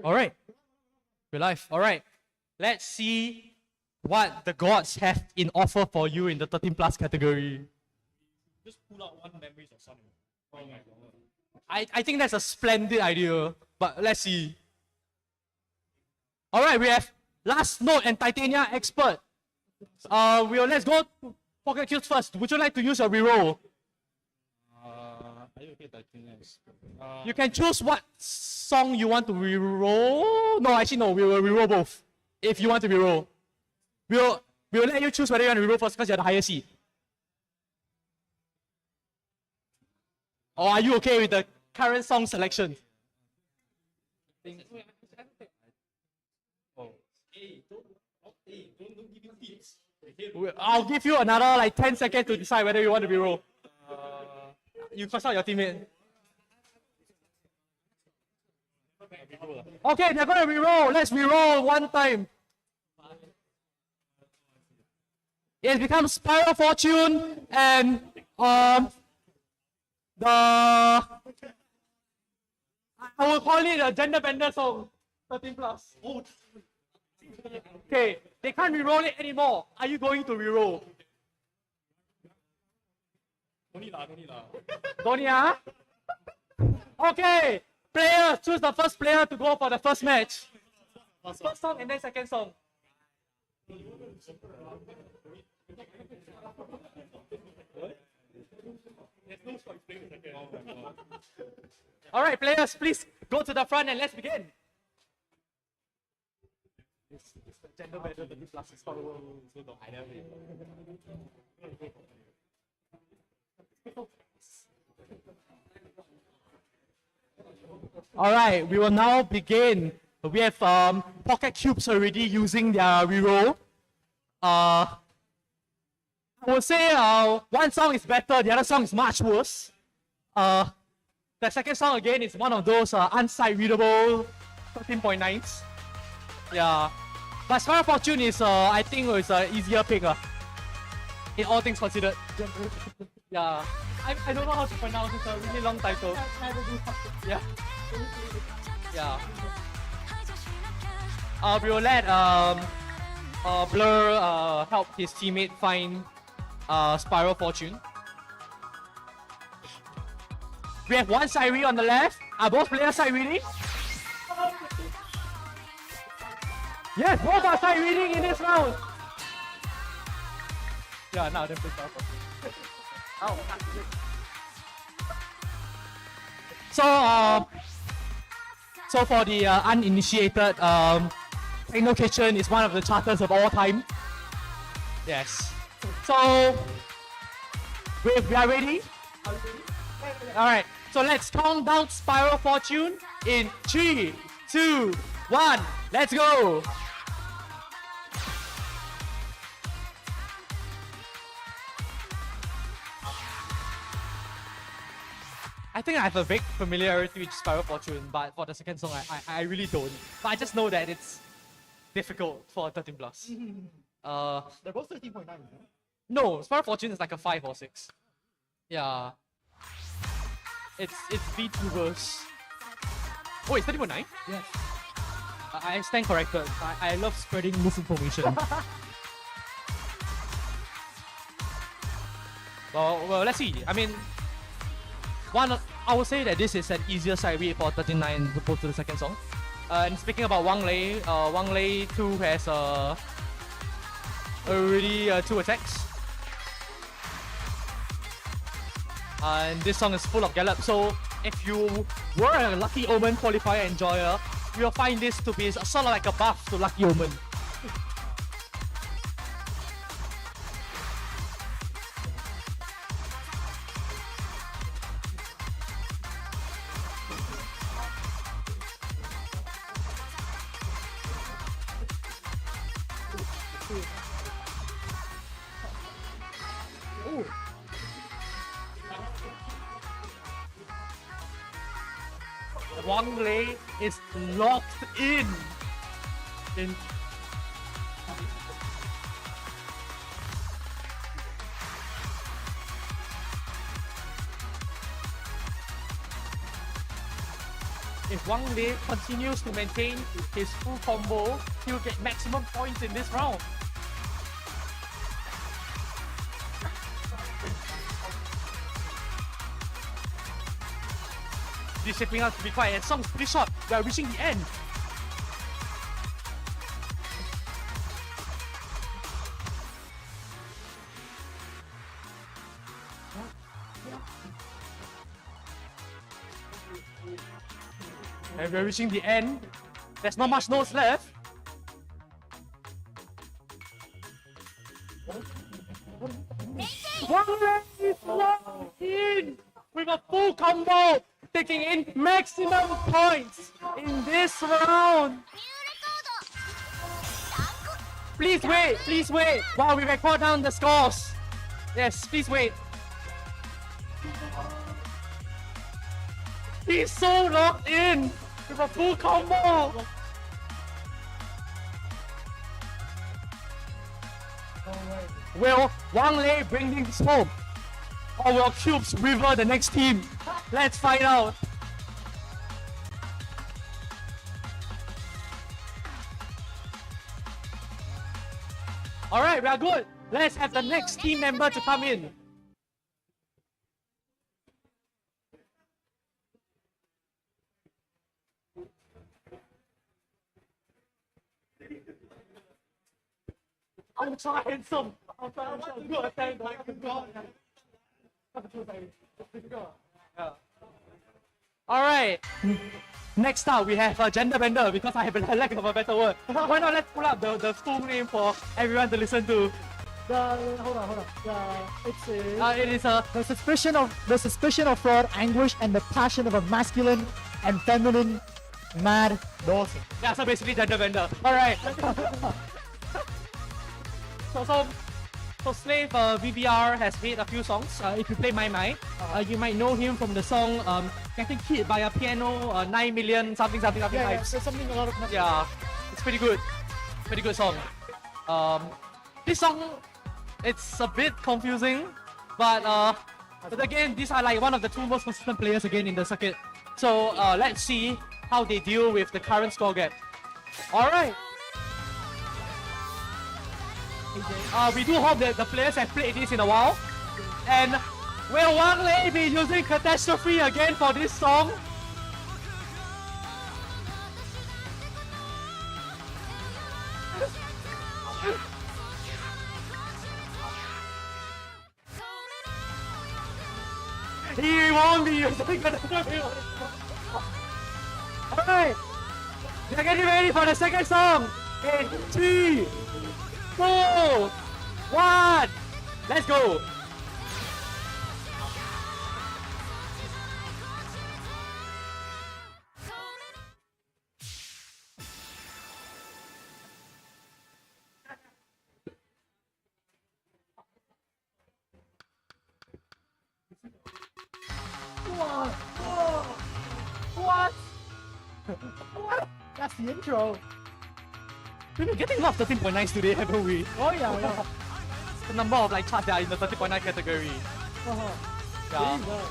Alright. We're live. Alright. Let's see what the gods have in offer for you in the 13 plus category. Just pull out one memories of Sun. Oh my god. I think that's a splendid idea, but let's see. Alright, we have Last Note and Titania Expert. Let's go to Pocket Cubes first. Would you like to use your reroll? Are you okay, Titania? You can choose what song you want to reroll. No, actually no, we will reroll both. If you want to reroll. We'll let you choose whether you want to reroll first because you're the higher seed. Or are you okay with the current song selection? Don't give me tips. I'll give you another like 10 seconds to decide whether you want to reroll. You consult your teammate. Okay, they're gonna reroll. Let's reroll one time. It becomes Spiral Fortune and I will call it a gender bender song. 13 plus. Okay, they can't reroll it anymore. Are you going to reroll? Don't need lah. Don't need, huh? Okay, players, choose the first player to go for the first match. First song and then second song. Alright, players, please go to the front and let's begin. It's the gender better than the plus is Alright, we will now begin. We have Pocket Cubes already using their reroll. I would say one song is better, the other song is much worse. The second song again is one of those unsight readable 13.9s. Yeah, but Spiral Fortune is I think it's an easier pick. In all things considered. Yeah, I don't know how to pronounce it. It's a really long title. Yeah. Yeah. We will let Blur help his teammate find Spiral Fortune. We have one side read on the left. Are both players side reading? Yes, both are side reading in this round. Yeah, now then play Spiral Fortune. Oh. So for the uninitiated, Techno Kitchen is one of the charters of all time. Yes. So we are ready. All right. So let's count down Spiral Fortune in 3, 2, 1. Let's go. I think I have a vague familiarity with Spiral Fortune, but for the second song, I really don't. But I just know that it's difficult for 13 plus. They're both 13.9. No, Spiral Fortune is like a 5 or 6. Yeah. It's VTubers. Oh, it's 13.9? Yes. I stand corrected. I love spreading misinformation. well, let's see. I mean, I would say that this is an easier side read for 39 opposed to the second song. And speaking about Wang Lei 2 has already 2 attacks. And this song is full of gallop, so if you were a Lucky Omen qualifier enjoyer, you will find this to be sort of like a buff to Lucky Omen. Wang Lei is locked in. If Wang Lei continues to maintain his full combo, he will get maximum points in this round. This is shaping up to be quite a song's pretty short. We are reaching the end. And we're reaching the end. There's not much notes left. Wang Lei is locked in with a full combo, taking in maximum points in this round. Please wait while we record down the scores. Yes, please wait. He's so locked in with a full combo. Will Wang Lei bring this home? Or will Cubes rival the next team? Let's find out. Alright, we are good. Let's have the next team member to come in. I'm trying handsome. I'm trying handsome. Good attempt. Yeah. Alright. Next up, we have a gender bender because I have a lack of a better word. Why not let's pull up the full name for everyone to listen to? Hold on. It is a The suspicion of fraud, anguish, and the passion of a masculine and feminine mad Dawson. yeah. So basically gender bender. Alright. So Slave VBR has made a few songs. If you play My My, you might know him from the song Getting Hit by a Piano 9 million something Yeah, types. there's something a lot of Yeah, it's pretty good. Pretty good song. This song, it's a bit confusing, but again, these are like one of the two most consistent players again in the circuit. So let's see how they deal with the current score gap. Alright. We do hope that the players have played this in a while. And will Wang Lei be using Catastrophe again for this song? He won't be using Catastrophe. Alright, they're getting ready for the second song. In 3, 2, 1, let's go. What? That's the intro. We've been getting a lot of 13.9s today, haven't we? Oh yeah. The number of like charts that are in the 13.9 category. Yeah. Really nice.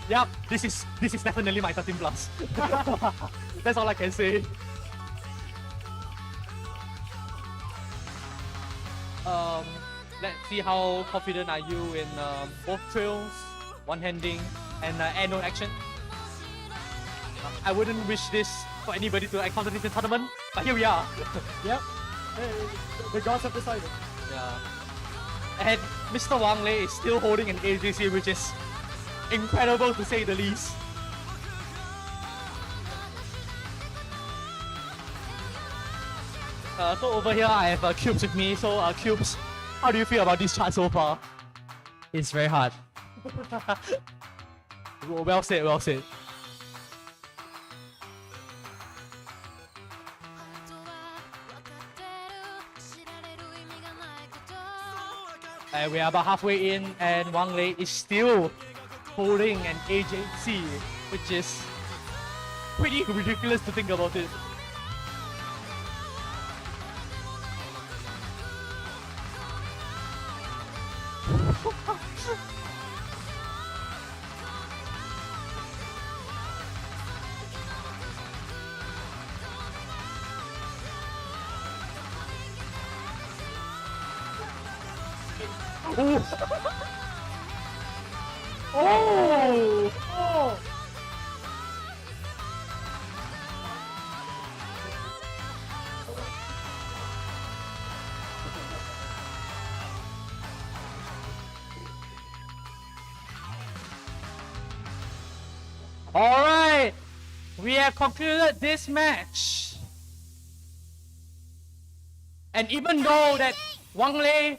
Yep, this is definitely my 13 plus. That's all I can say. Let's see how confident are you in both trails, one-handing, and air no action. I wouldn't wish this for anybody to encounter this in tournament, but here we are. Yep. Hey, the gods have decided. Yeah. And Mr. Wang Lei is still holding an AJC, which is incredible to say the least. So over here I have Cubes with me. So Cubes, how do you feel about this chart so far? It's very hard. Well said, well said. And we are about halfway in, and Wang Lei is still holding an AJC, which is pretty ridiculous to think about it. Oh! Oh! All right, we have concluded this match. And even though that Wang Lei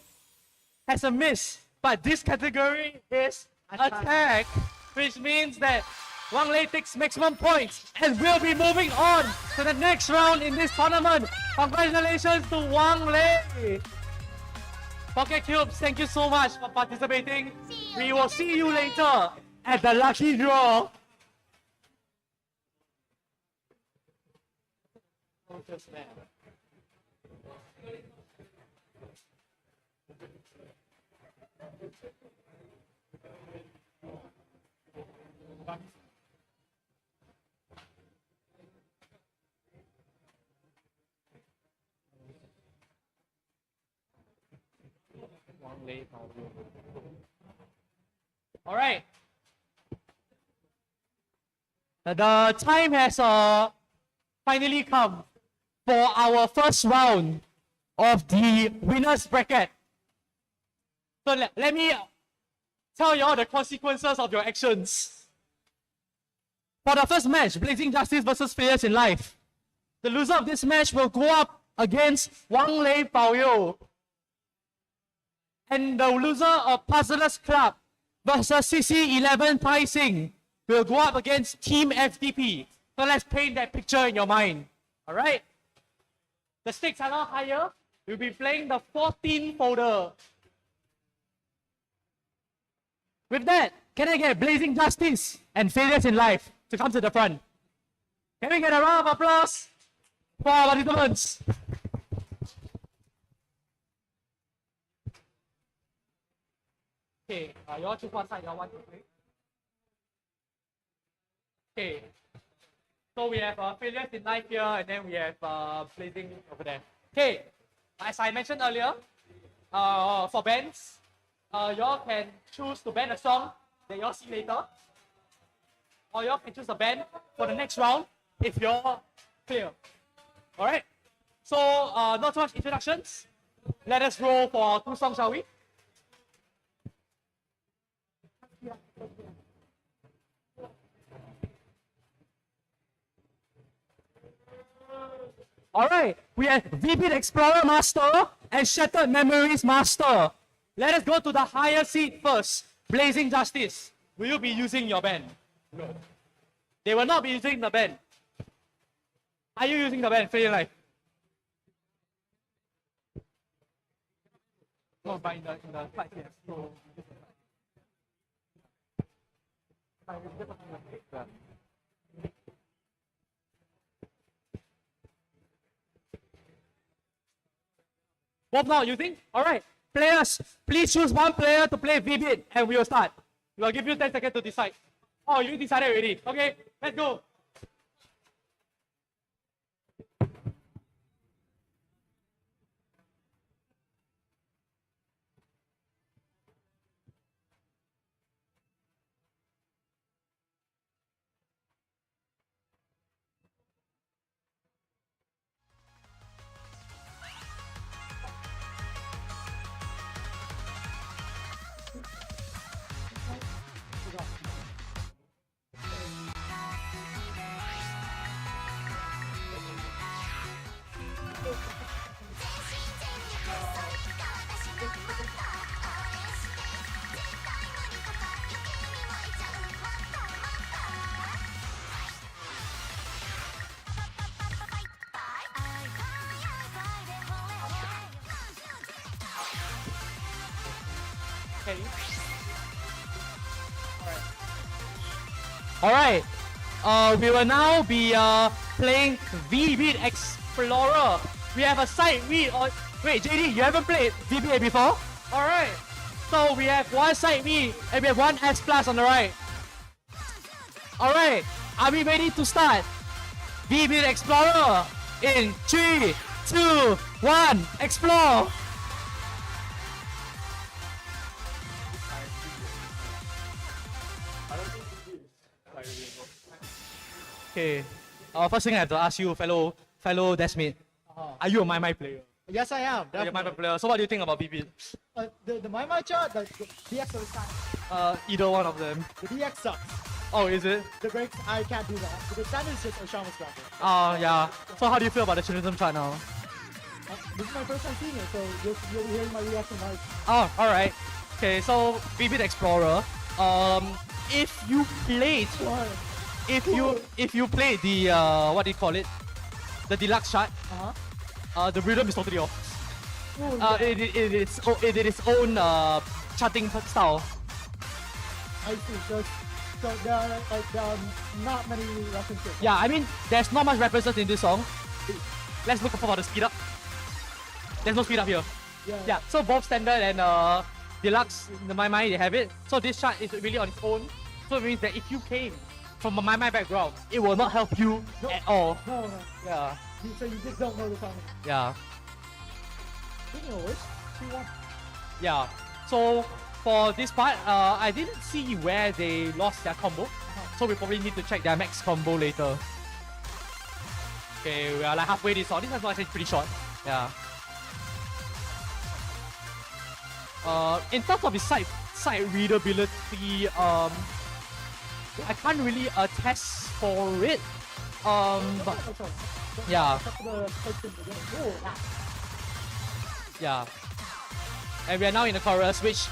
has a miss, but this category is attack, which means that Wang Lei takes maximum points and will be moving on to the next round in this tournament. Congratulations to Wang Lei. Pocket Cubes, thank you so much for participating. We will see you later at the lucky draw. All right. The time has finally come for our first round of the winners bracket. So let me tell you all the consequences of your actions. For the first match, Blazing Justice versus Failures in Life, the loser of this match will go up against Wang Lei Baoyou. And the loser of Puzzlers Club versus CC11 Tai Sing will go up against Team FDP. So let's paint that picture in your mind. Alright? The stakes are now higher. We'll be playing the 14 folder. With that, can I get Blazing Justice and Failures in Life to come to the front? Can we get a round of applause for our participants? Okay, you all choose one side, you all want to play. Okay, so we have Failures in Life here, and then we have Blazing over there. Okay, as I mentioned earlier, for bands, you all can choose to ban a song that you all see later, or you all can choose a band for the next round if you're clear. Alright, so not too much introductions. Let us roll for 2 songs, shall we? Alright, we have Vivid Explorer Master and Shattered Memories Master. Let us go to the higher seat first. Blazing Justice. Will you be using your band? No. They will not be using the band. Are you using the band? Failure Life. No, but in the flight here. So, both not using? Alright. Players, please choose one player to play Vivid and we will start. We will give you 10 seconds to decide. Oh, you decided already. Okay, let's go. Alright. We will now be playing V-Beat Explorer. We have a side read. Wait, JD, you haven't played V-Beat before? Alright. So we have one side B and we have one S plus on the right. Alright, are we ready to start? Vivid Explorer in 3, 2, 1, explore! Okay, first thing I have to ask you, fellow Desmate, are you a My player? Yes, I am. You're a My Definitely. player. So what do you think about Vivid? The my chart, the DX is fine. Either one of them. The DX sucks. Oh, is it? The breaks, I can't do that. The standard is just Oshawa's graphic. Yeah. So how do you feel about the Chunithm chart now? This is my first time seeing it, so you'll be hearing my reaction live. Oh, alright. Okay, so Vivid Explorer. If you played if you played the what do you call it? The deluxe chart, the rhythm is totally off. It is its own charting style. I see. So there are not many references. Yeah, I mean there's not much references in this song. Let's look for the speed up. There's no speed up here. Yeah. So both standard and deluxe, in my mind, they have it. So this chart is really on its own. So it means that if you came from a my background, it will not help you at all. No. Yeah. So you just don't know the song. Yeah. Speaking of which, 2-1. Yeah. So for this part, I didn't see where they lost their combo. So we probably need to check their max combo later. Okay, we are like halfway this song. This is actually pretty short. Yeah. In terms of its side readability, I can't really attest for it. But yeah. Yeah. And we are now in the chorus, which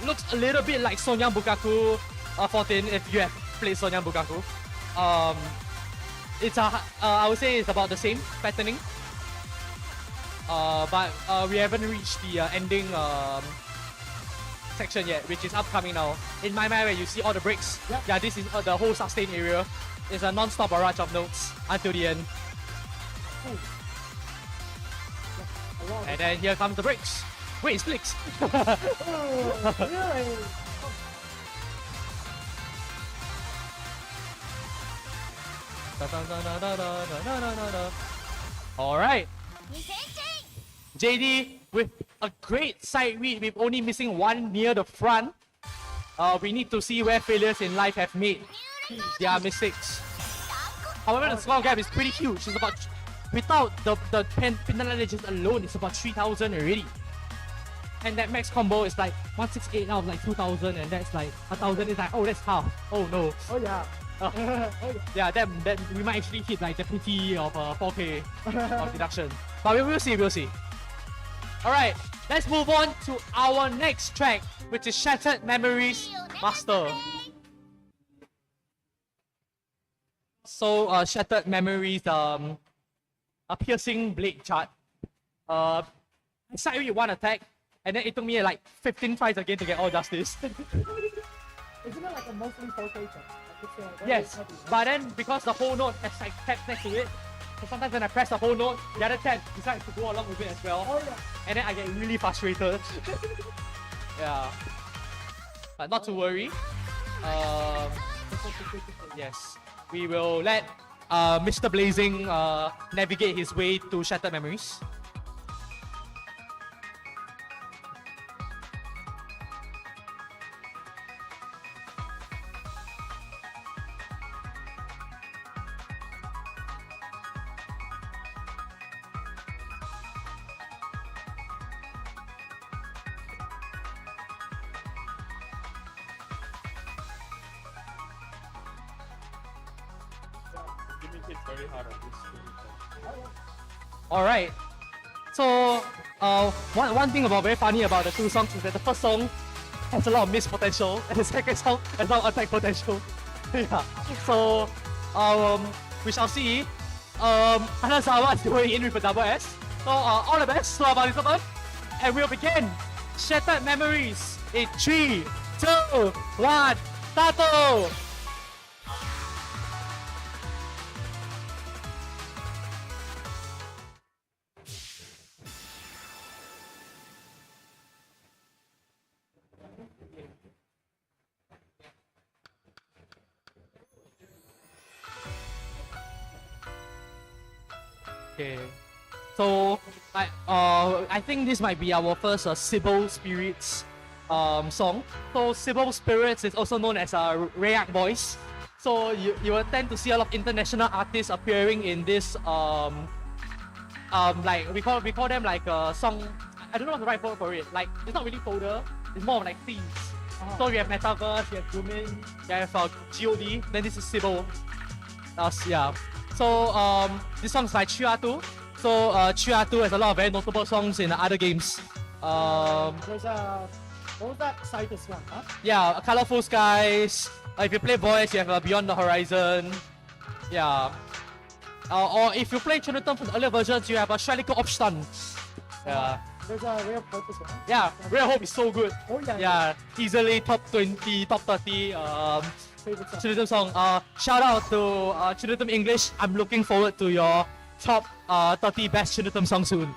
looks a little bit like Sonyang Bukaku 14 if you have played Sonyang Bukaku. It's I would say it's about the same patterning. But we haven't reached the ending section yet, which is upcoming now. In my mind, where you see all the breaks, yeah, this is the whole sustain area. It's a non-stop barrage of notes until the end. And then here comes the breaks. Wait, it's flicks. Alright. JD with a great side read with only missing one near the front. We need to see where failures in life have made their mistakes. However, the score gap is pretty huge. It's about, without the penalties alone, it's about 3,000 already. And that max combo is like 168 out of like 2,000, and that's like 1,000 is like, oh, that's half. Oh no. Oh yeah. Yeah, that we might actually hit like the PT of 4K of deduction. But we will see, we'll see. Alright, let's move on to our next track, which is Shattered Memories Master. So, Shattered Memories, a piercing blade chart. I started with one attack, and then it took me like 15 tries again to get all justice. Isn't it like a mostly 4K check? Yes, but then because the whole note has like tabs next to it, so sometimes when I press the whole note, the other tab decides to go along with it as well. Oh yeah. And then I get really frustrated. Yeah. But not to worry. Yes. We will let Mr. Blazing navigate his way to Shattered Memories. Very hard on this. Alright. So, one thing very funny about the two songs is that the first song has a lot of miss potential, and the second song has a lot of attack potential. Yeah. So, we shall see. Hanazawa is going in with a double S. So, all the best to our participant. And we'll begin Shattered Memories in 3, 2, 1, start! Okay. So I think this might be our first Sybil Spirits song. So Sybil Spirits is also known as Rayak Boys. So you will tend to see a lot of international artists appearing in this like we call them like song. I don't know what the right word for it. Like it's not really folder. It's more of like themes. So we have Metaverse, we have Jumin, we have God. Then this is Sybil. Yeah. So this song's by Chunithm. So Chunithm has a lot of very notable songs in other games. There's a, what was that Citus one, huh? Yeah, Colorful Skies. If you play Voice, you have Beyond the Horizon. Yeah. Or if you play Chunithm from the earlier versions, you have a Schwellige Opstand. Yeah. There's a Real Purpose one. Yeah, Real Hope is so good. Oh yeah. Yeah, easily top 20, top 30 Favorite song. Chunithm song. Shout out to Chunithm English. I'm looking forward to your top 30 best Chunithm song soon.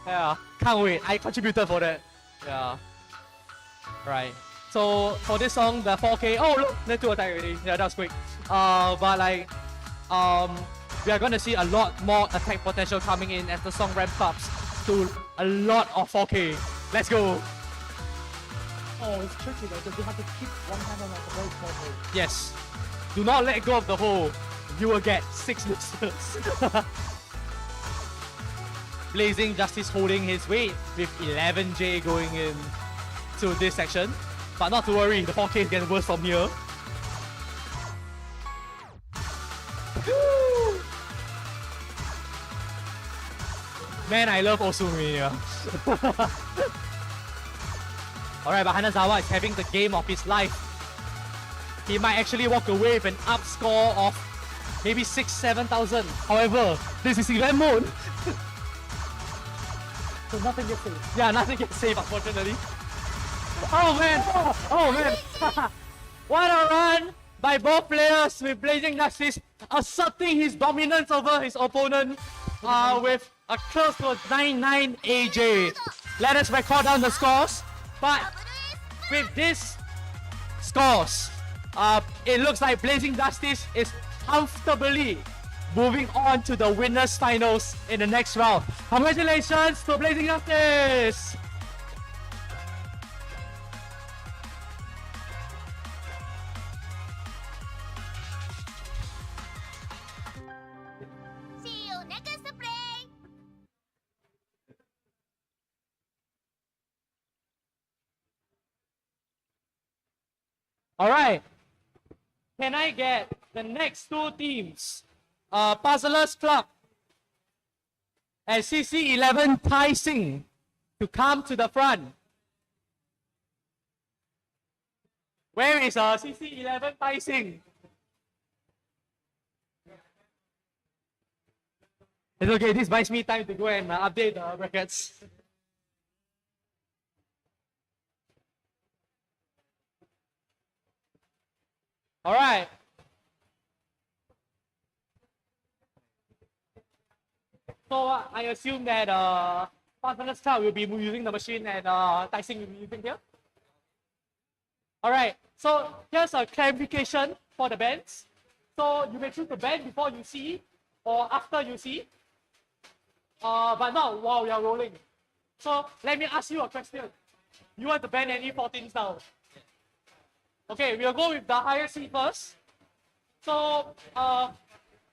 Yeah, can't wait. I contributed for that. Yeah. Right. So for this song, the 4K. Oh look, let's do attack already. Yeah, that was quick. But like, we are gonna see a lot more attack potential coming in as the song ramps up to a lot of 4K. Let's go. Oh, it's tricky though, because you have to keep one hand on like a very small hole. Yes. Do not let go of the hole. You will get 6 misses. Blazing Justice holding his weight with 11J going in to this section. But not to worry, the 4K is getting worse from here. Man, I love Osumi. Alright, but Hanazawa is having the game of his life. He might actually walk away with an up score of maybe 6,000-7,000. However, this is event mode. So nothing gets saved. Yeah, nothing gets saved, unfortunately. Oh man! Oh man! What a run by both players with Blazing Justice asserting his dominance over his opponent with a close to 9-9 AJ. Let us record down the scores. But with these scores, it looks like Blazing Justice is comfortably moving on to the winners finals in the next round. Congratulations to Blazing Justice! See you next play! Alright. Can I get the next two teams? Puzzlers Club and CC11 Tai Sing to come to the front. Where is CC11 Tai Sing? It's okay, this buys me time to go and update the brackets. Alright. So I assume that Partners Club will be using the machine and Tai Sing will be using here. Alright, so here's a clarification for the bands. So you may choose the band before you see or after you see. But not while you're rolling. So let me ask you a question. You want to ban any 14s now? Okay, we'll go with the higher seed first. So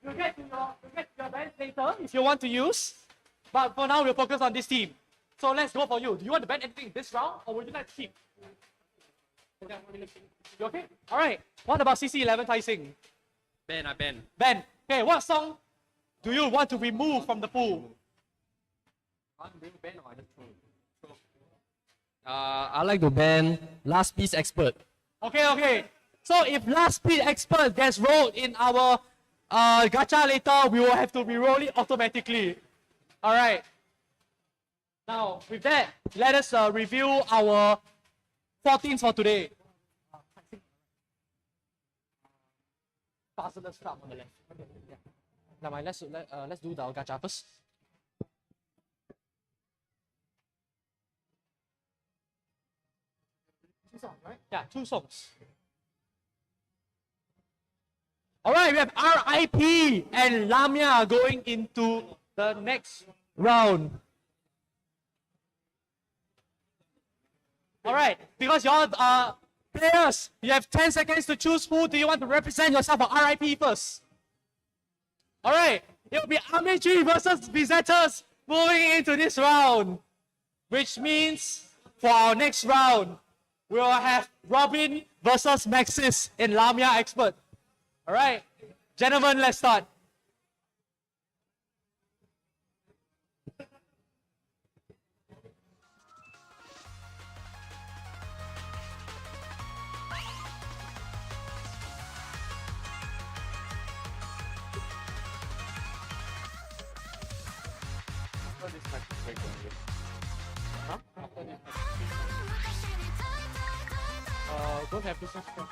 you'll get to your band later if you want to use. But for now, we'll focus on this team. So let's go for you. Do you want to ban anything this round or would you like to keep? You okay? Alright. What about CC11 Tai Sing? Ben, I Ben. Ben, okay, what song do you want to remove from the pool? I like to ban Last Piece Expert. Okay. So if last speed expert gets rolled in our gacha later, we will have to re-roll it automatically. Alright. Now, with that, let us review our 14s for today. Puzzlers Club on the left. Okay, yeah. Now, let's do the gacha first. Two songs, right? Yeah, 2 songs. Alright, we have RIP and Lamia going into the next round. All right, because y'all are players, you have 10 seconds to choose who do you want to represent yourself for RIP first. All right, it will be Army 3 versus Besetters moving into this round, which means for our next round, we will have Robin versus Maxis in Lamia Expert. All right, gentlemen, let's start. Don't have business stuff.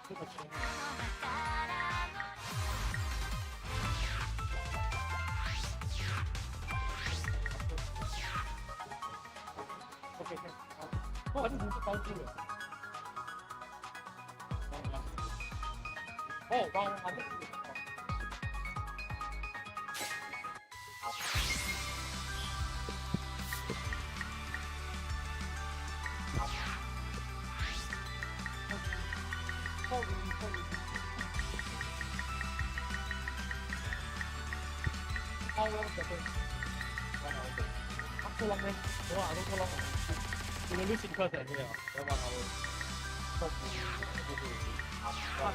Too much. Okay, okay. Oh, I didn't move the power through it. Oh, wow, I didn't do it. How long is the thing? 1 hour. Not so long, man. No, I don't so long. You will lose interest at here. Then 1 hour.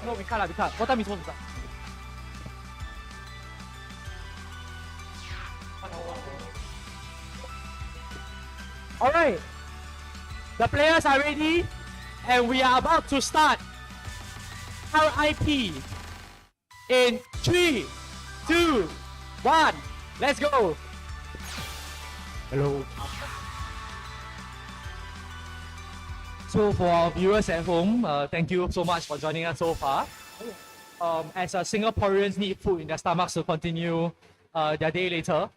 No, we can't. What time is supposed to start? 1 hour. Alright. The players are ready. And we are about to start RIP in 3, 2, 1. Let's go. Hello. So for our viewers at home, thank you so much for joining us so far. As Singaporeans need food in their stomachs to continue their day later,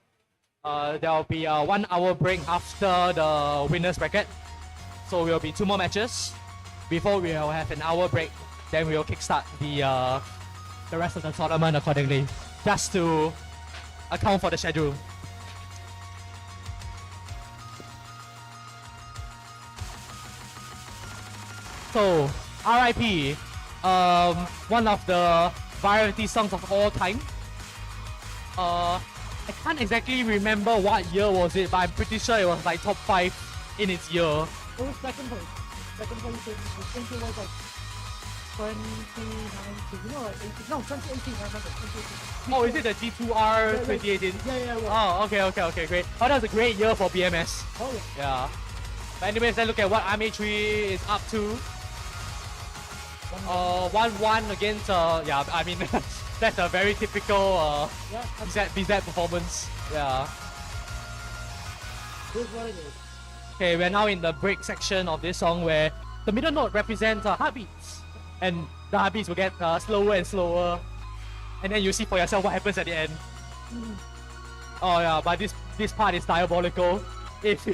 there will be a 1 hour break after the winners bracket. So there will be 2 more matches before we will have an hour break. Then we will kickstart the rest of the tournament accordingly, just to account for the schedule. So, RIP, one of the variety songs of all time. I can't exactly remember what year was it, but I'm pretty sure it was like top 5 in its year. It was second place. Second place I think it was like 2019, you know, like 18, no, 2018, I remember, 2018. Oh, is it the G2R 2018? Yeah. Oh, okay, great. Oh, that was a great year for BMS. Oh, yeah. Yeah. But anyways, let's look at what Army 3 is up to. 1-1 against, yeah, I mean, that's a very typical BZ performance. Yeah. Here's what it is. Okay, we're now in the break section of this song where the middle note represents heartbeats. And the heartbeats will get slower and slower. And then you see for yourself what happens at the end. Oh yeah, but this part is diabolical. If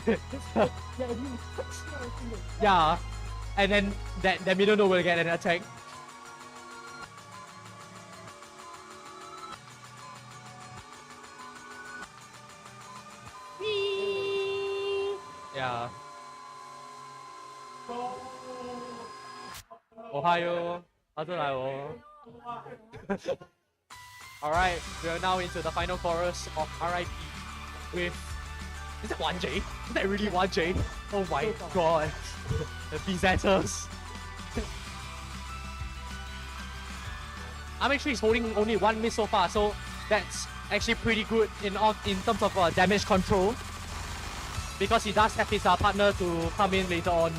yeah, and then that middle note will get an attack. Yeah. Ohio. Alright, we are now into the final chorus of RIP with... Is that 1J? Is that really 1J? Oh my god. The Besetters. Army 3 is holding only 1 miss so far, so that's actually pretty good in terms of damage control. Because he does have his partner to come in later on.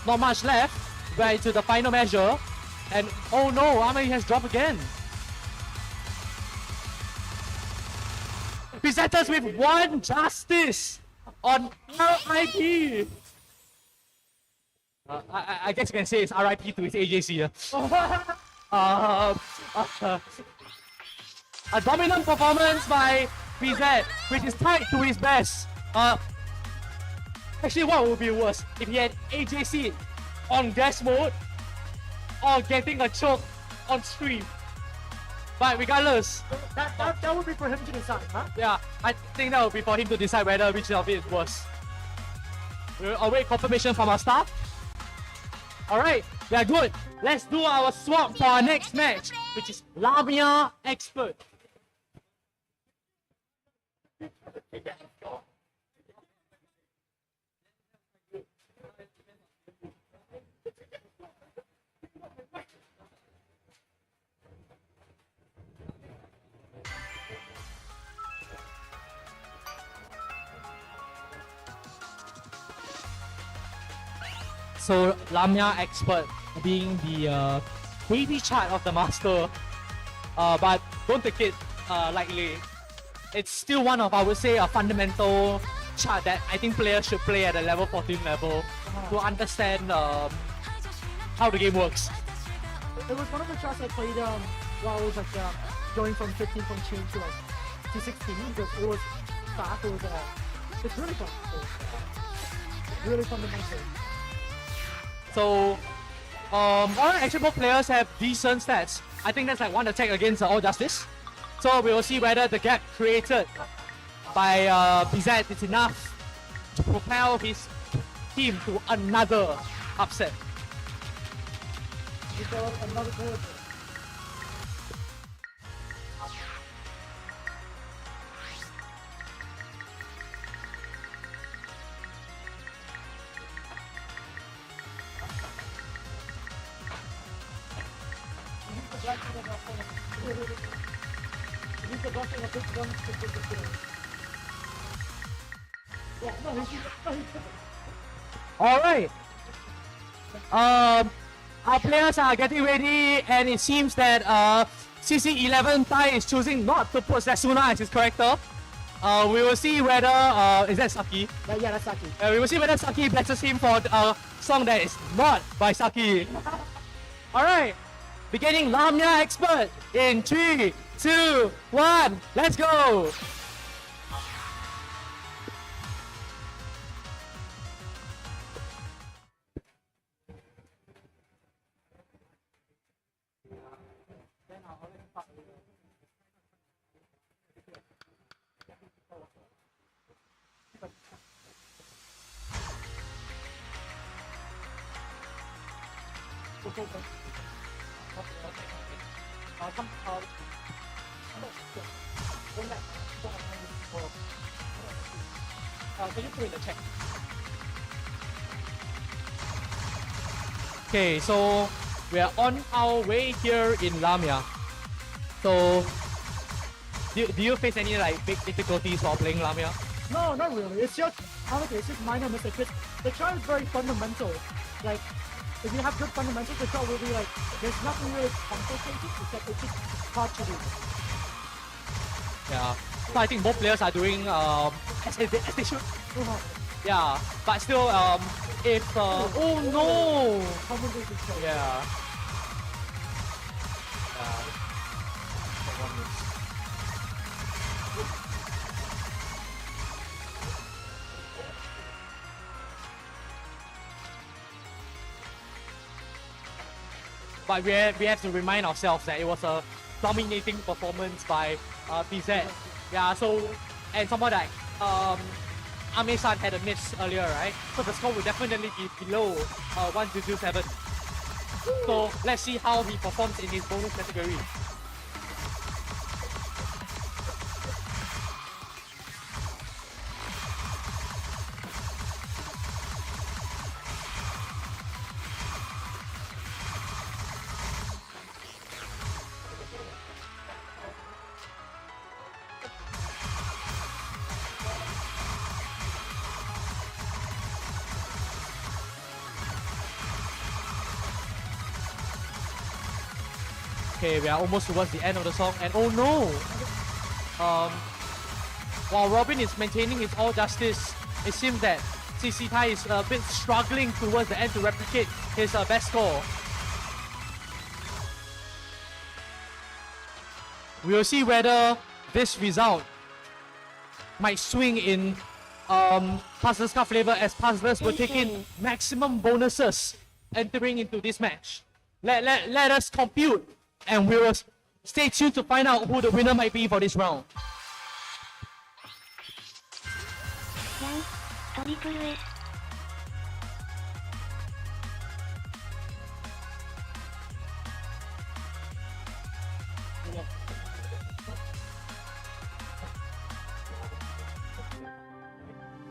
Not much left. We're into the final measure. And oh no, Army has dropped again. Besetters with 1 justice on RIP. I guess you can say it's RIP to his AJC. A dominant performance by BZ, which is tied to his best. Actually, what would be worse if he had AJC on guest mode or getting a choke on stream. But regardless, That would be for him to decide, huh? yeah, I think that would be for him to decide whether which of it is worse. We'll await confirmation from our staff. Alright, we are good. Let's do our swap for our next match, which is Lamia Expert. So Lamia Expert being the baby child of the master, but don't take it lightly. It's still one of, I would say, a fundamental chart that I think players should play at a level 14 level to understand how the game works. It was one of the charts I played while I was like going from 15 point change to like to 16 because it was fast. It was it's really fun. Really fundamental. So, all action ball players have decent stats. I think that's like one attack against All Justice. So we will see whether the gap created by BZ is enough to propel his team to another upset. Another goal. Alright. Our players are getting ready, and it seems that CC11 Tai is choosing not to put Setsuna as his character. We will see whether is that Saki? Yeah, that's Saki. We will see whether Saki blesses him for a song that is not by Saki. Alright. Beginning Lamia Expert in 3, 2, 1, let's go! Can you put in the chat? Okay, so we are on our way here in Lamia. So, do you face any like big difficulties while playing Lamia? No, not really. It's just honestly, it's just minor mistakes. The chart is very fundamental. Like, if you have good fundamentals, the chart will be like there's nothing really complicated except it's just hard to do. Yeah. So I think both players are doing as they should. Yeah, but still if oh no! Yeah. But we have to remind ourselves that it was a dominating performance by PZ. Yeah, so, and someone like Ame-san had a miss earlier, right? So the score will definitely be below 1227. So let's see how he performs in his bonus category. Okay, we are almost towards the end of the song, and oh no! While Robin is maintaining his all justice, it seems that CC Tai is a bit struggling towards the end to replicate his best score. We will see whether this result might swing in Puzzler's flavor, as Puzzlers will take in maximum bonuses entering into this match. Let us compute, and we will stay tuned to find out who the winner might be for this round. トリプル S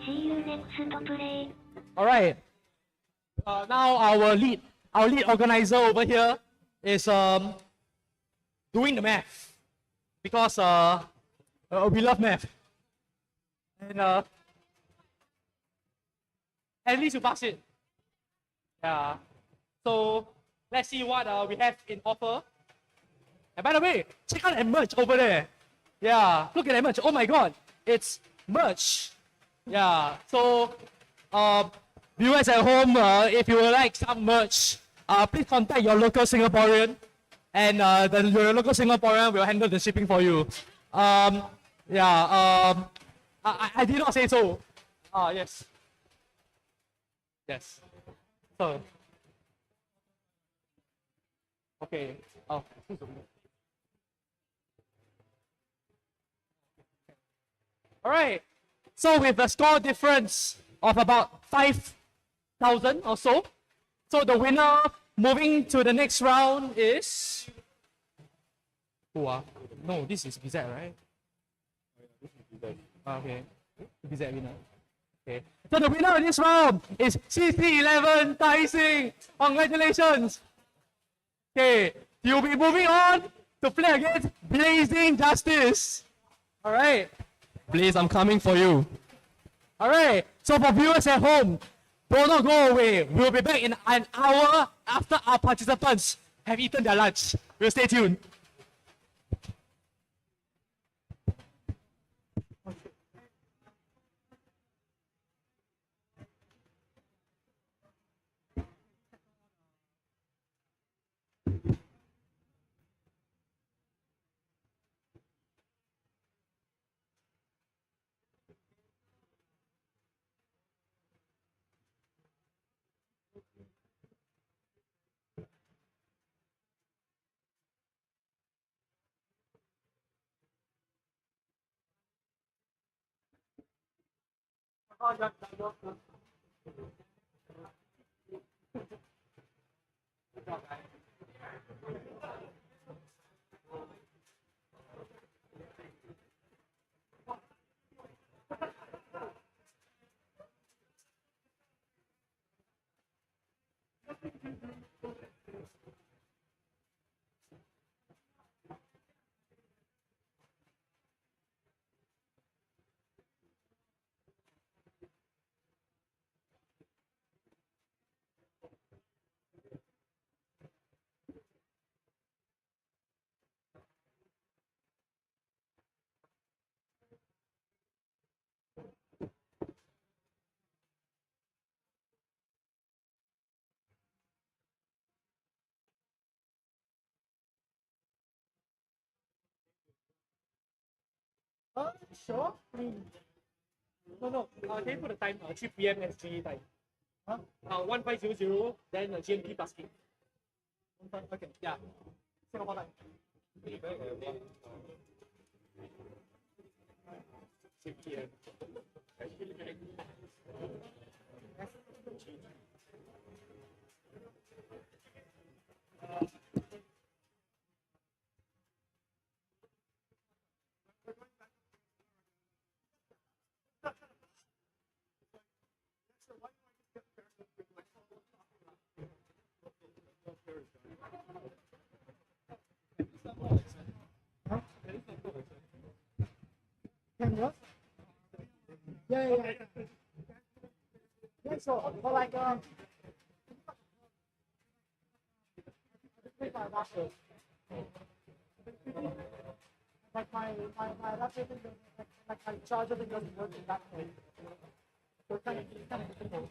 See you next play. All right. Now our lead organizer over here is doing the math because we love math, and at least you pass it. Yeah. So let's see what we have in offer. And by the way, check out that merch over there. Yeah, look at that merch. Oh my God, it's merch. Yeah. So, viewers at home, if you would like some merch, please contact your local Singaporean, and your local Singaporean will handle the shipping for you. Yeah. I did not say so. Yes. Yes. So. Okay. Oh. All right. So with a score difference of about 5,000 or so, so the winner moving to the next round is who? No, this is BZ, right? Okay, BZ winner. Okay. So the winner of this round is CC11 Taising. Congratulations. Okay, you'll be moving on to play against Blazing Justice. All right. Please, I'm coming for you. All right. So for viewers at home, do not go away. We'll be back in an hour after our participants have eaten their lunch. We'll stay tuned. Sure. No. Can you put the time? 3 p.m. SG time. 1500, then GMT plus 8. Okay, yeah. Singapore time. 3 p.m. Can you? Yeah. Yeah, so, but like, like my laptop, like my charger thing doesn't work in that way. So it's kind of difficult.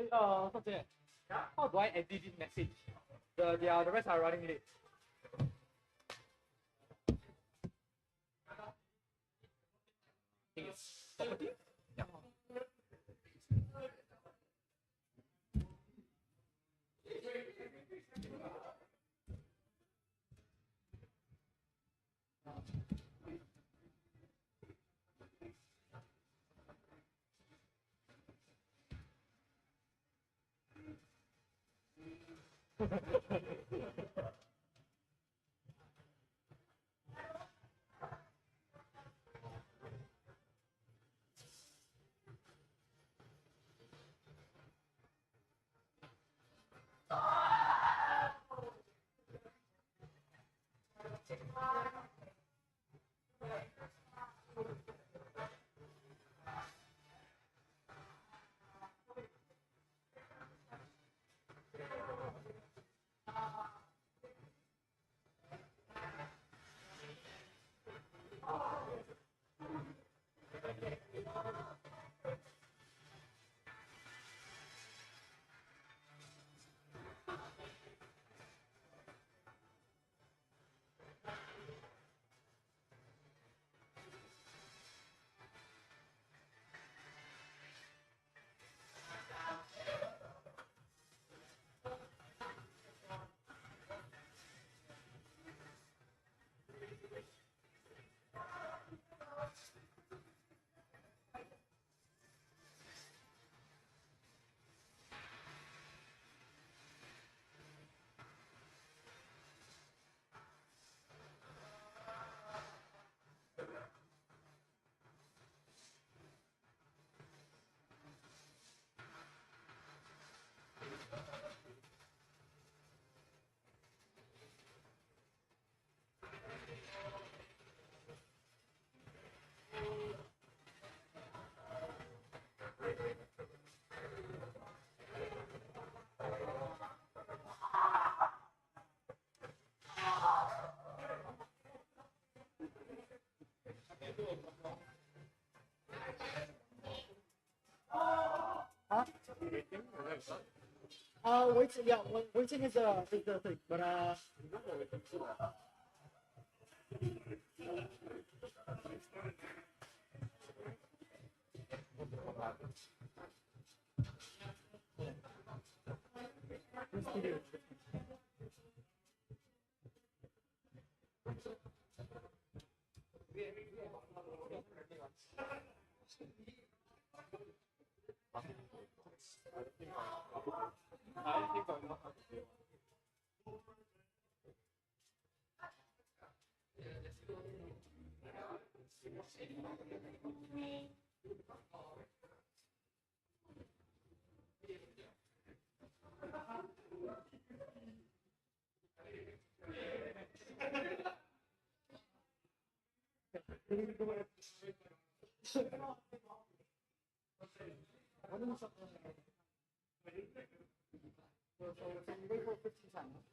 Something. How do I edit this message? The rest are running late. I think it's property. Yeah. Waiting, yeah, waiting is the thing, but wait for 15 seconds.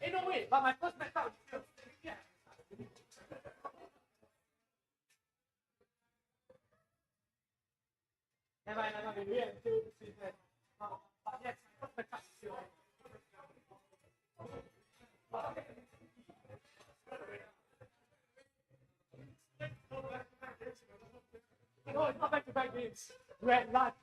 Hey, no wait, but my first backup is still yeah. Never, we wait until this is but yes, my first backup is still no, it's not back-to-back games. We're at lunch.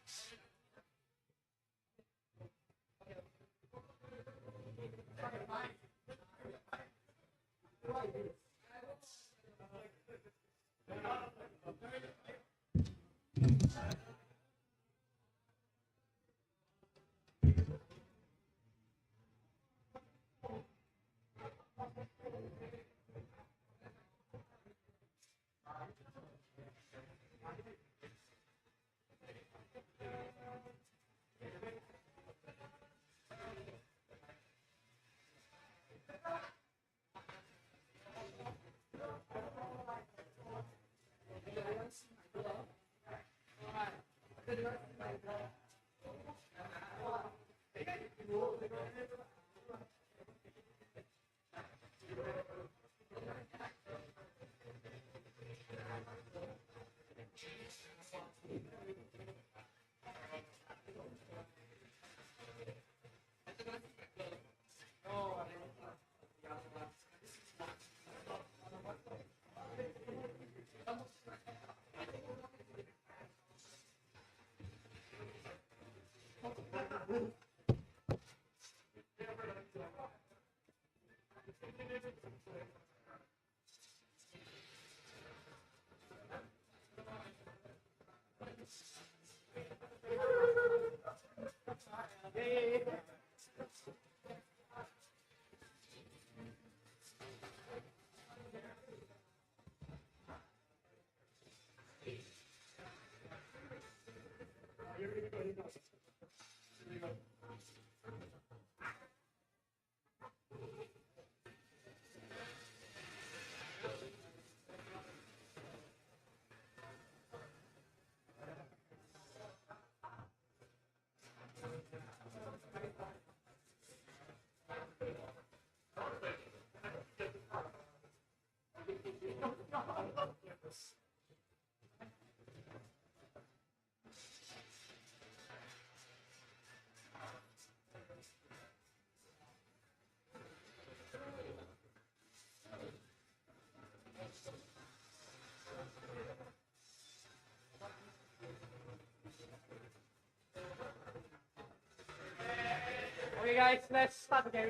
Okay, guys, let's start again.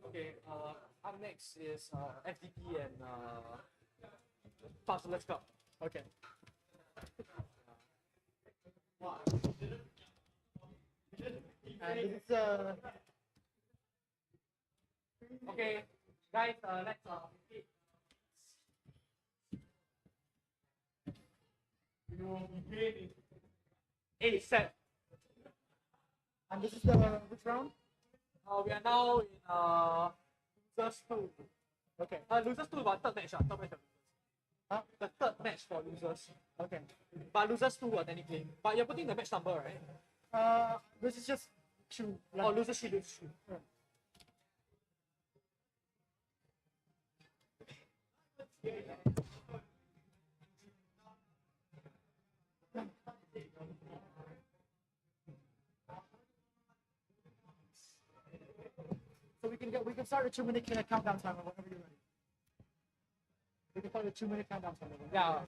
Okay, up next is FDP and faster, let's go. Okay. And this is Okay, guys, let's we will begin in A set. and this is the which round? We are now in losers 2. Okay. Losers 2 but third match, third match. Huh? The third match for losers. Okay. But losers 2 technically. But you're putting the match number, right? This is just two. Oh, losers 3, losers 3. Yeah. So we can start a 2-minute countdown timer whenever you're ready. We can start a 2-minute countdown timer. Yeah.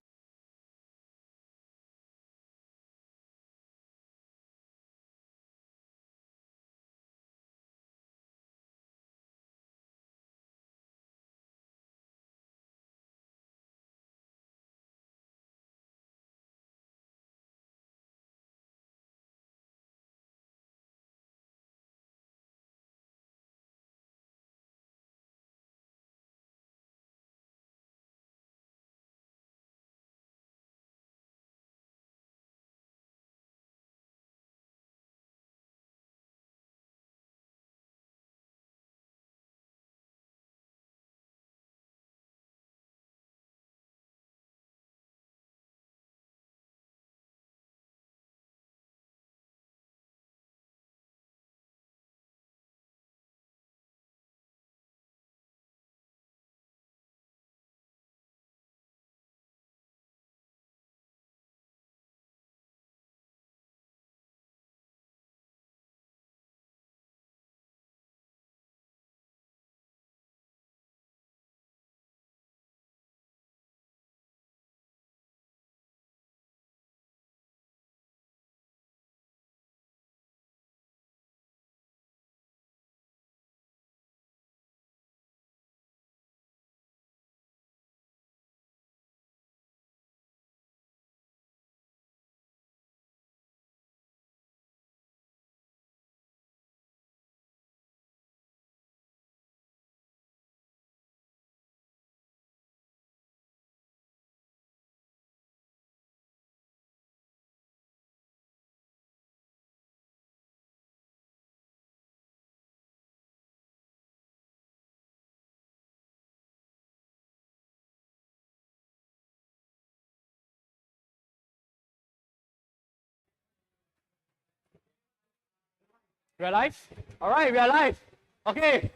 We are live? Alright, we are live. Okay.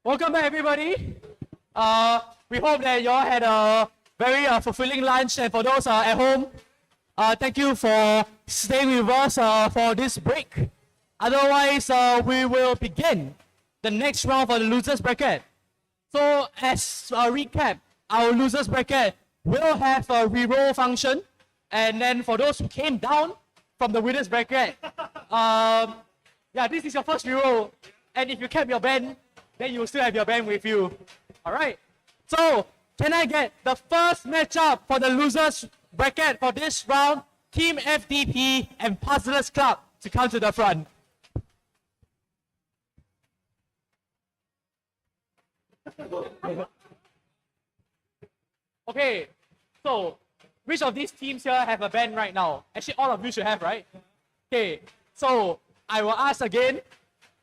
Welcome back everybody. We hope that you all had a very fulfilling lunch. And for those at home, thank you for staying with us for this break. Otherwise, we will begin the next round for the losers bracket. So as a recap, our losers bracket will have a reroll function. And then for those who came down from the winners bracket, yeah, this is your first reroll. And if you kept your band, then you will still have your band with you. All right. So can I get the first matchup for the losers bracket for this round? Team FDP and Puzzlers Club to come to the front. Okay, so which of these teams here have a band right now? Actually, all of you should have, right? Okay, so I will ask again,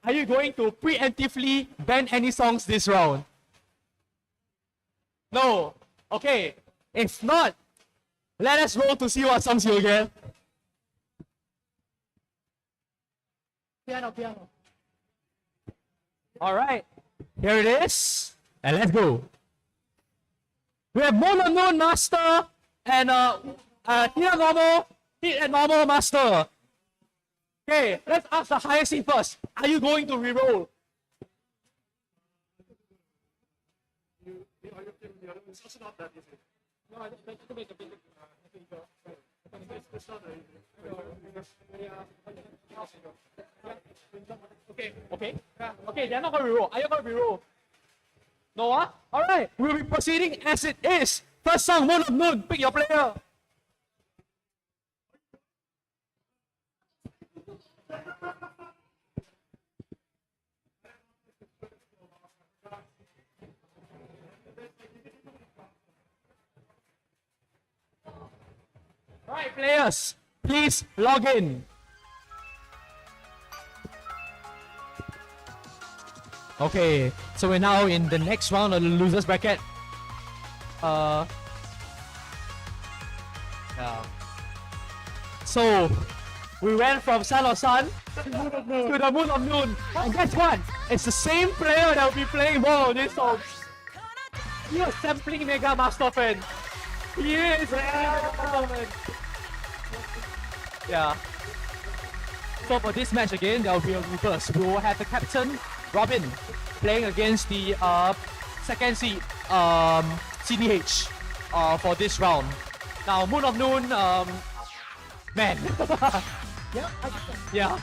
are you going to preemptively ban any songs this round? No. Okay, if not, let us roll to see what songs you'll get. Piano, piano. All right, here it is, and let's go. We have Mono Master and Hit and Normal Master. Okay, let's ask the highest seed first. Are you going to reroll? It's also not that easy. No, I think to make a big. Okay, they're not going to reroll. Are you going to reroll? No, huh? Alright, we'll be proceeding as it is. First song, Moon of Noon. Pick your player. Alright, players, please log in. Okay, so we're now in the next round of the losers bracket. Yeah. So we went from Sun of Sun to the Moon of Noon. And guess what? It's the same player that will be playing more of these songs. He is sampling Mega Master fan. He is yeah. So for this match again, there will be a reverse. We will have the captain Robin playing against the second seed CDH for this round. Now Moon of Noon, man. Yeah, I get that. Yeah.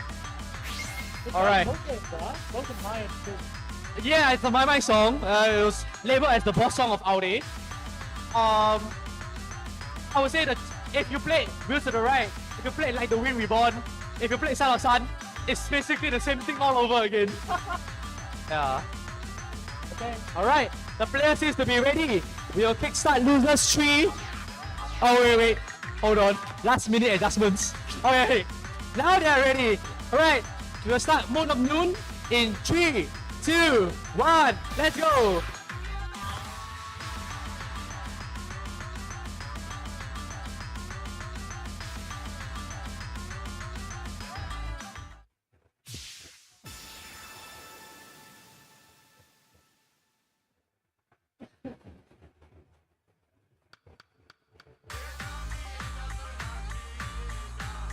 Alright. Both of mine too. Yeah, it's a My song. It was labeled as the boss song of our day. I would say that if you play Wheels to the Right, if you play Like the Wind Reborn, if you play Sun of Sun, it's basically the same thing all over again. Yeah. Okay. Alright, the player seems to be ready. We'll kickstart losers 3. Oh, wait. Hold on. Last minute adjustments. Okay. Now they're ready. Alright, we'll start Moon of Noon in 3, 2, 1. Let's go.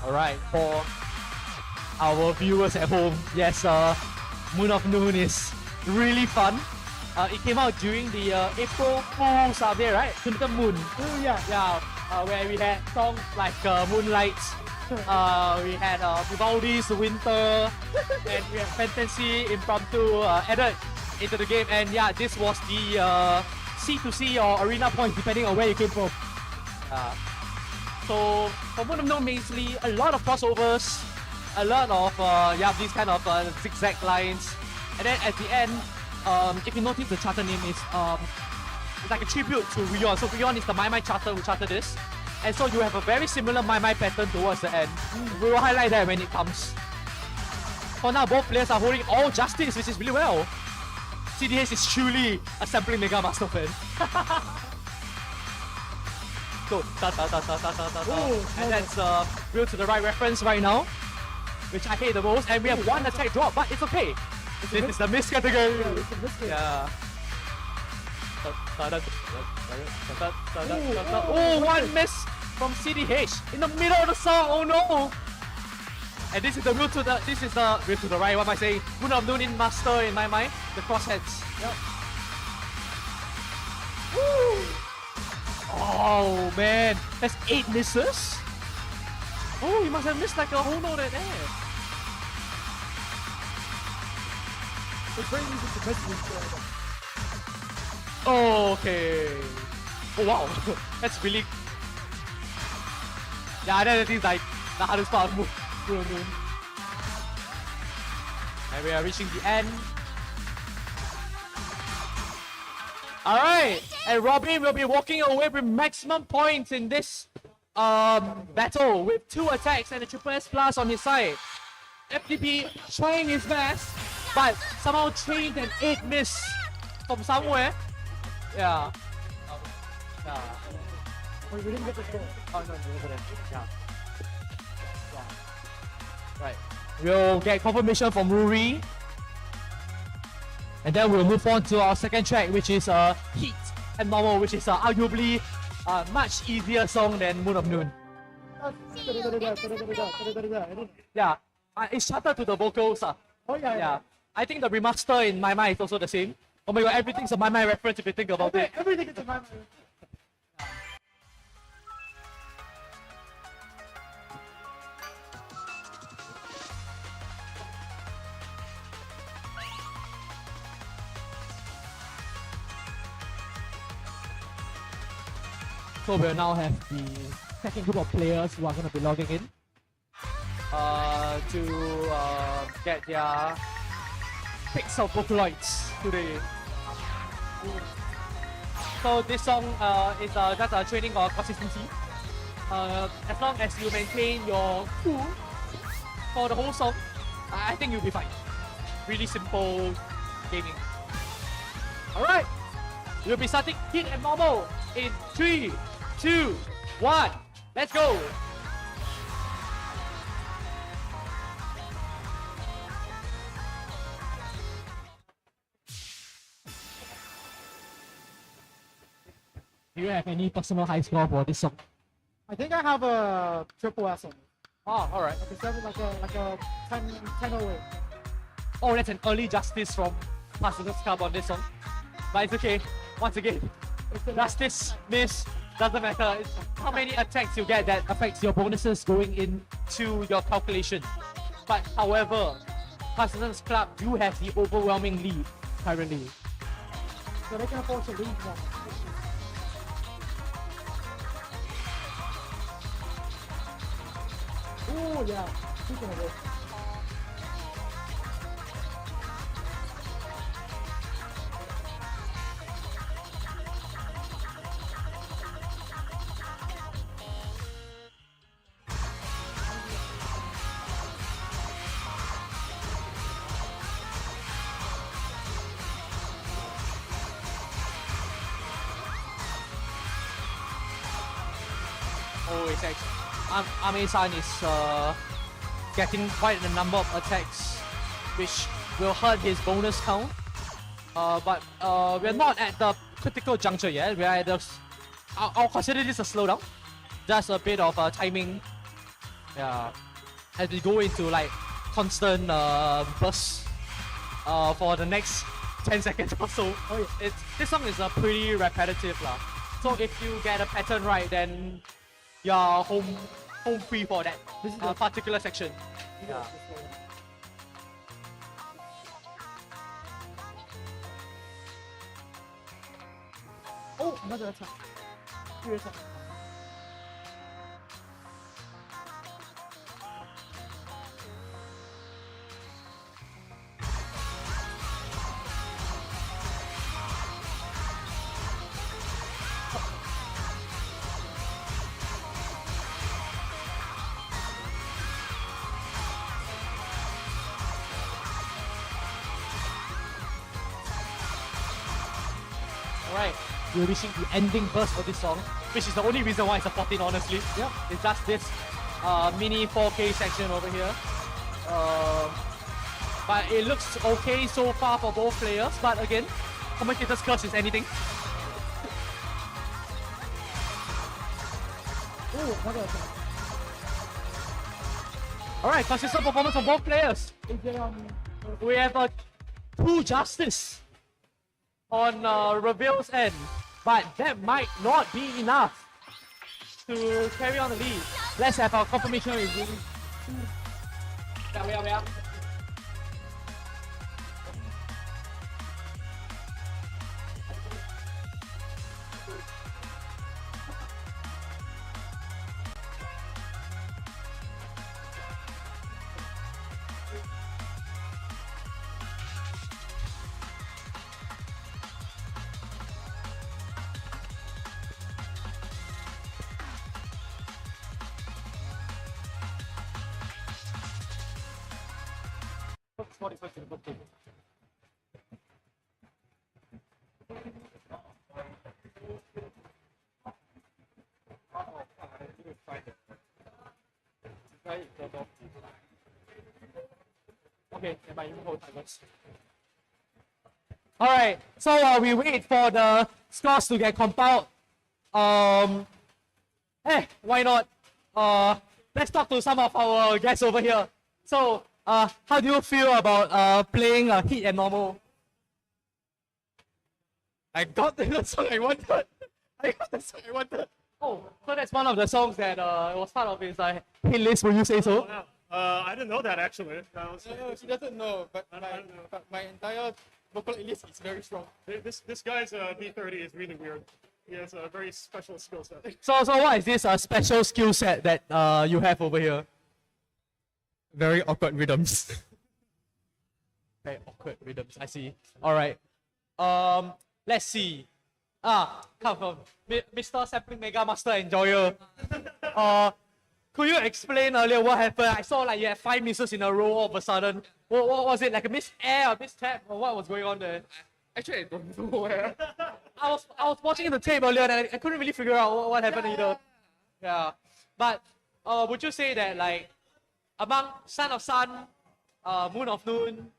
Alright, for our viewers at home, yes, Moon of Noon is really fun. It came out during the April Fool's Day, right? Chunithm Moon. Oh yeah. Yeah, where we had songs like Moonlight, we had Vivaldi's Winter, and we had Fantasy Impromptu added into the game. And yeah, this was the C2C or arena points, depending on where you came from. So for Moon of Noon, mainly a lot of crossovers, a lot of these kind of zigzag lines, and then at the end, if you notice, the charter name is it's like a tribute to Rion. So Rion is the My charter who charted this, and so you have a very similar My pattern towards the end. We will highlight that when it comes. For now, both players are holding all justice, which is really well. CDH is truly a sampling Mega Master fan. So, and that's Wheel to the Right reference right now, which I hate the most. And we have one attack drop, but it's okay. This is the miss category. Yeah, it's a mystery. Yeah. Oh, one miss from CDH in the middle of the song. Oh no! And this is the route to the route to the right. What am I saying? Moon of Noon in master in my mind. The crossheads. Yep. Woo! Oh man, that's 8 misses. Oh, he must have missed like a whole note there. It's very easy to miss this score. Oh, okay. Oh wow, that's really. Yeah, that is like the hardest part of Moon of Noon. And we are reaching the end. Alright, and Robin will be walking away with maximum points in this battle with 2 attacks and a triple S plus on his side. FTP trying his best, but somehow changed an 8 miss from somewhere. Yeah. Yeah. We didn't get the score. Oh no, yeah. Right. We'll get confirmation from Ruri. And then we'll move on to our second track, which is Heat and Normal, which is arguably a much easier song than Moon of Noon. Yeah, it's shorter to the vocals. Oh yeah, Yeah, I think the remaster in my mind is also the same. Oh my god, everything's a my mind reference if you think about it. Everything is in my mind. So we'll now have the second group of players who are going to be logging in to get their picks of Vocaloids today. So this song is just a training or consistency. As long as you maintain your cool for the whole song, I think you'll be fine. Really simple gaming. Alright, we'll be starting Heat and Normal in 3, 2, 1, let's go! Do you have any personal high score for this song? I think I have a triple S on it. Oh, alright. Like a 7, like a 10-08. Oh, that's an early justice from Pasadena Club on this song. But it's okay. Once again, justice, miss, doesn't matter. It's how many attacks you get that affects your bonuses going into your calculation. But however, Pasadena Club do have the overwhelming lead currently. So they can afford to lose one. Oh yeah, speaking of it. Oh, it's actually Ame-san is getting quite a number of attacks, which will hurt his bonus count. But we're not at the critical juncture yet. We're at the. I'll consider this a slowdown, just a bit of timing. Yeah, as we go into like constant bursts for the next 10 seconds or so. Oh yeah. This song is pretty repetitive lah. So if you get a pattern right, then you're home free for that This is the- particular section. Yeah. Oh, another attack. Here attack. Alright, we're reaching the ending burst of this song, which is the only reason why it's a 14 honestly. Yep. It's just this mini 4K section over here. But it looks okay so far for both players, but again, commentator's curse is anything. Oh, another attack. Alright, consistent performance from both players. Is there, We have a 2 justice on Reveal's end, but that might not be enough to carry on the lead. Let's have our confirmation review. Yeah. Okay, alright, so we wait for the scores to get compiled. Hey, why not? Let's talk to some of our guests over here. So, how do you feel about playing Heat and Normal? I got the song I wanted. Oh, so that's one of the songs that was part of his hit list. Will you say so? Wow. I didn't know that actually. That was, She doesn't know, but I don't know. my entire vocal list is very strong. This guy's B30 is really weird. He has a very special skill set. So what is this special skill set that you have over here? Very awkward rhythms. Very awkward rhythms. I see. All right. Let's see. Come from Mr. Sampling Mega Master Enjoyer. Could you explain earlier what happened? I saw like you had 5 misses in a row all of a sudden. What was it? Like a miss air, a miss tap, or what was going on there? Actually, I don't know. I was watching the tape earlier and I couldn't really figure out what happened either. Yeah. But would you say that like among Son of Sun, Moon of Noon,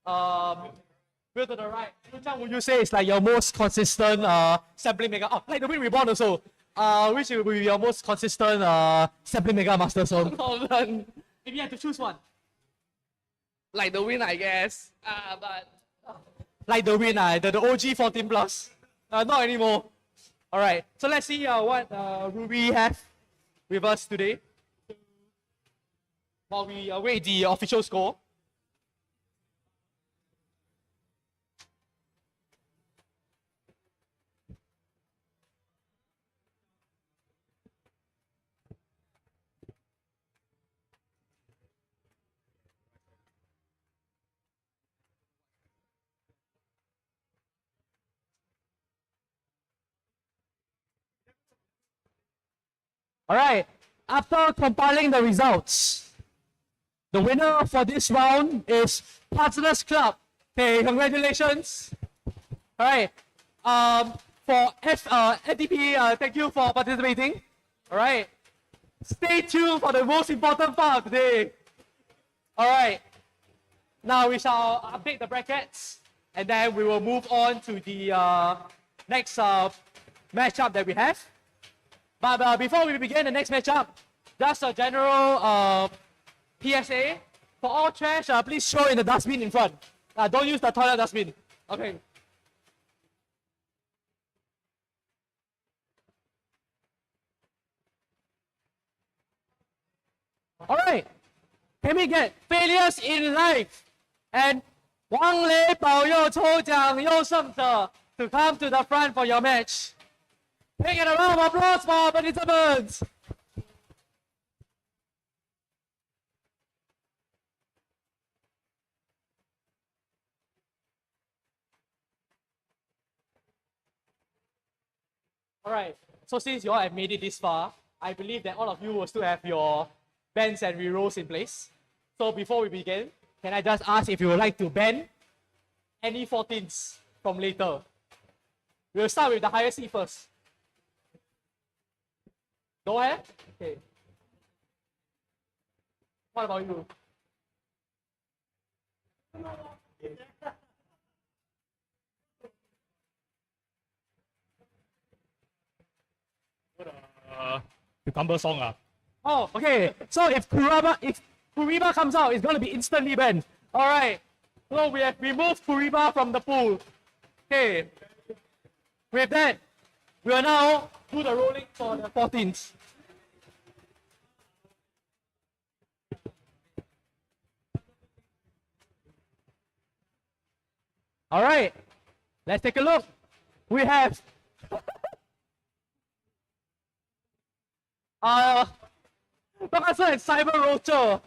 Wheel to the Right, which one would you say is like your most consistent sampling mega? Oh, like the Wind Reborn also. Which will be your most consistent sampling mega master song? If you had to choose one. Like the win, I guess. But Like the Wind, the OG 14 plus. Not anymore. Alright, so let's see what Ruby have with us today. While we await the official score. Alright, after compiling the results, the winner for this round is Partners Club. Okay, congratulations. Alright, for FDP, thank you for participating. Alright, stay tuned for the most important part of today. Alright, now we shall update the brackets and then we will move on to the next matchup that we have. But before we begin the next matchup, just a general PSA. For all trash, please throw in the dustbin in front. Don't use the toilet dustbin. Okay. Alright. Can we get failures in life and Wang Lei 保佑抽奖优胜者 to come to the front for your match? Take it a round of applause for participants. Alright, so since you all have made it this far, I believe that all of you will still have your bans and rerolls in place. So before we begin, can I just ask if you would like to ban any 14s from later? We'll start with the highest seed first. Go ahead. Okay. What about you? Cucumber song ah. Oh, okay. So if Kuriba comes out, it's gonna be instantly banned. All right. So we have removed Kuriba from the pool. Okay. With that, we will now do the rolling for the 14th. All right. Let's take a look. We have Professor and Cyber Rocher.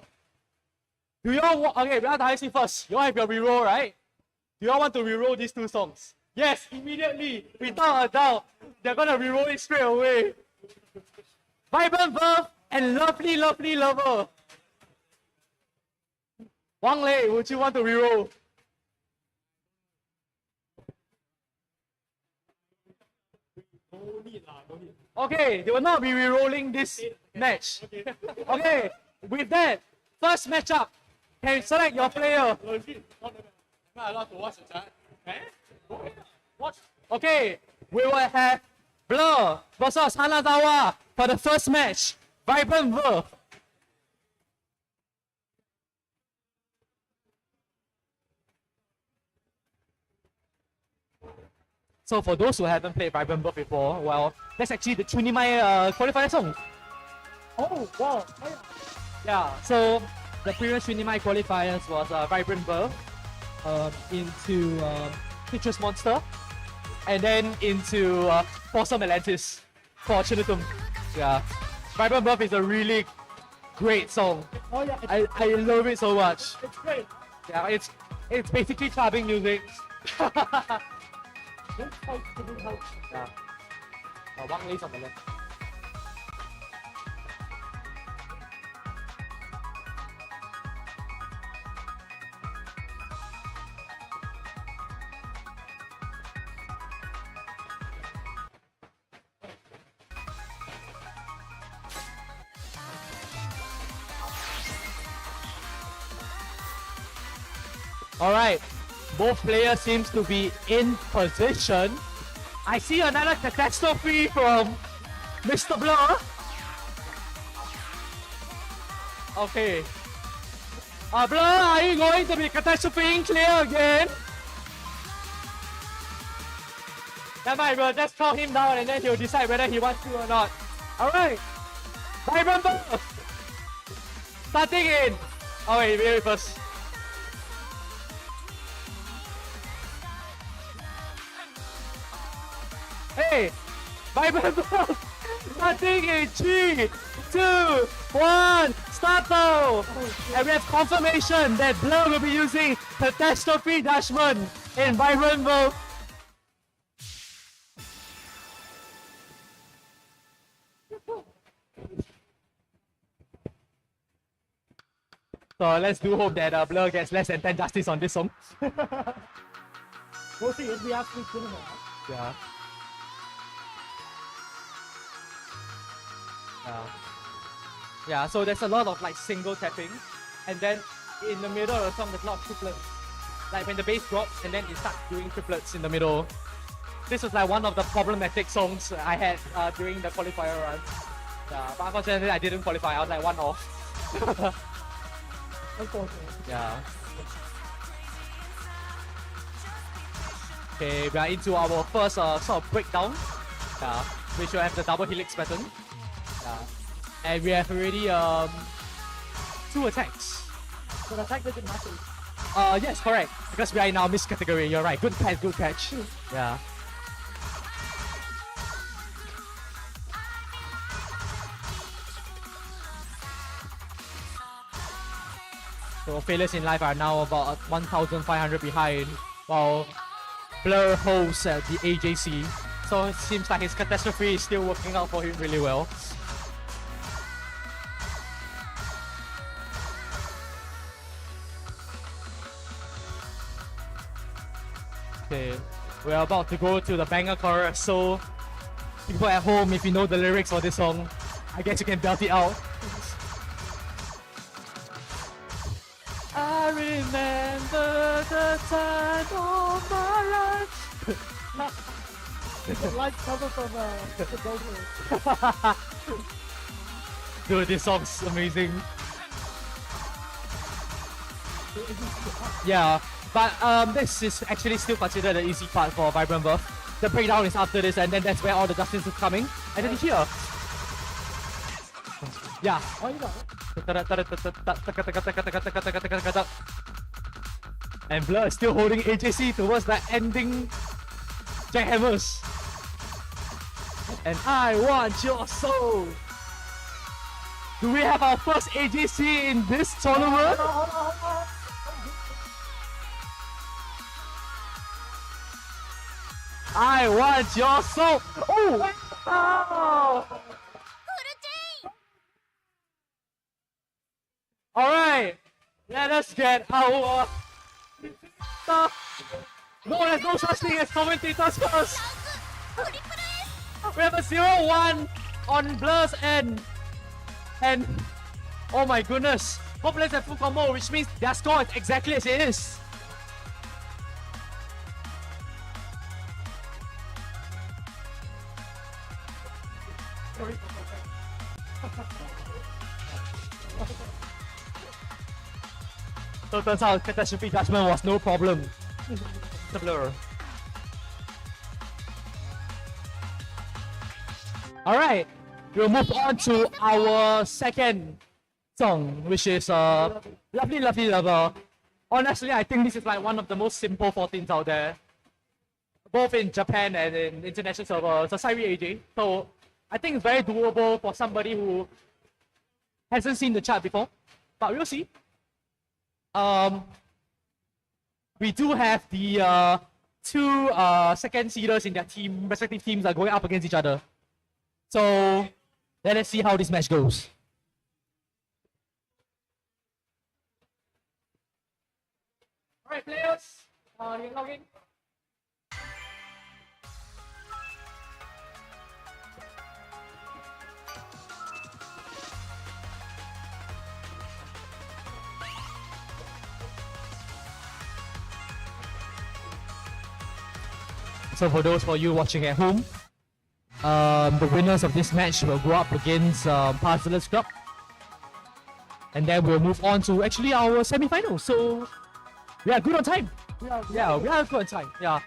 Do you all okay, we have to see first. You all have your reroll, right? Do you all want to reroll these two songs? Yes, immediately, without a doubt, they're gonna reroll it straight away. Vibrant Verve and Lovely Lovely Lover. Wang Lei, would you want to reroll? Okay, they will not be re-rolling this match. Okay, with that, first matchup, can you select your player? Okay, we will have Blur versus Hanazawa for the first match. Vibrant Verve. So for those who haven't played Vibrant Verve before, well, that's actually the Chunithm qualifier song. Oh, wow. Yeah, so the previous Chunithm qualifiers was Vibrant Verve, into Citrus Monster, and then into Possum Atlantis for Chunithm. Yeah, Vibrant Verve is a really great song. Oh yeah, I love it so much. it's great. Yeah, it's basically clubbing music. Don't fight to do help. Yeah. Wang Lei's on the left. All right, both players seems to be in position. I see another catastrophe from Mr. Blur. Okay. Blur, are you going to be catastrophing clear again? Never mind, we'll just throw him down and then he'll decide whether he wants to or not. Alright. Vibrant Verve. Starting in. Oh wait first. Hey, Vibrant Verve. Starting in 3, 2, 1, start now! And we have confirmation that Blur will be using Catastrophe Dashman in Vibrant Verve. So let's do hope that Blur gets less than 10 justice on this song. We'll see if we actually kill him. Yeah. Yeah, so there's a lot of like single tapping, and then in the middle of the song there's a lot of triplets. Like when the bass drops and then it starts doing triplets in the middle. This was like one of the problematic songs I had during the qualifier run. Yeah, but unfortunately I didn't qualify, I was like one off. Unfortunately. Yeah. Okay, we are into our first sort of breakdown. Yeah, which will have the double helix pattern. Yeah. And we have already 2 attacks. But attack doesn't matter. Yes, correct. Because we are in our missed category. You're right. Good catch, good catch. Yeah. So failures in life are now about 1,500 behind, while Blur holds at the AJC. So it seems like his catastrophe is still working out for him really well. Okay, we're about to go to the banger chorus, so people at home, if you know the lyrics for this song, I guess you can belt it out. I remember the time of my life. It's a light cover from the Goldberg. Dude, this song's amazing. Yeah, but this is actually still considered the easy part for Vibrant Birth. The breakdown is after this, and then that's where all the justice is coming. And then here. Yeah. Oh, you got it. And Blur is still holding AJC towards the ending jackhammers. And I want your soul. Do we have our first AJC in this tournament? I want your soul. Oh! Oh! All right, let us get our stuff. No, there's no such thing as commentators first. We have a 0-1 on Blur's end. And oh my goodness, both players have full combo, which means their score is exactly as it is. So it turns out catastrophe judgment was no problem. The Blur. Alright, we'll move on to our second song, which is Lovely Lovely Lover. Honestly, I think this is like one of the most simple 14s out there. Both in Japan and in international servers. It's a Sairi AJ. So I think it's very doable for somebody who hasn't seen the chart before. But we'll see. We do have the two second seeders in their team, respective teams are going up against each other. So let us see how this match goes. Alright, players, you can log in. So for those of you watching at home, the winners of this match will go up against Parcelers Club. And then we'll move on to actually our semi-finals. So we are good on time. Yeah, we are good on time. Yeah.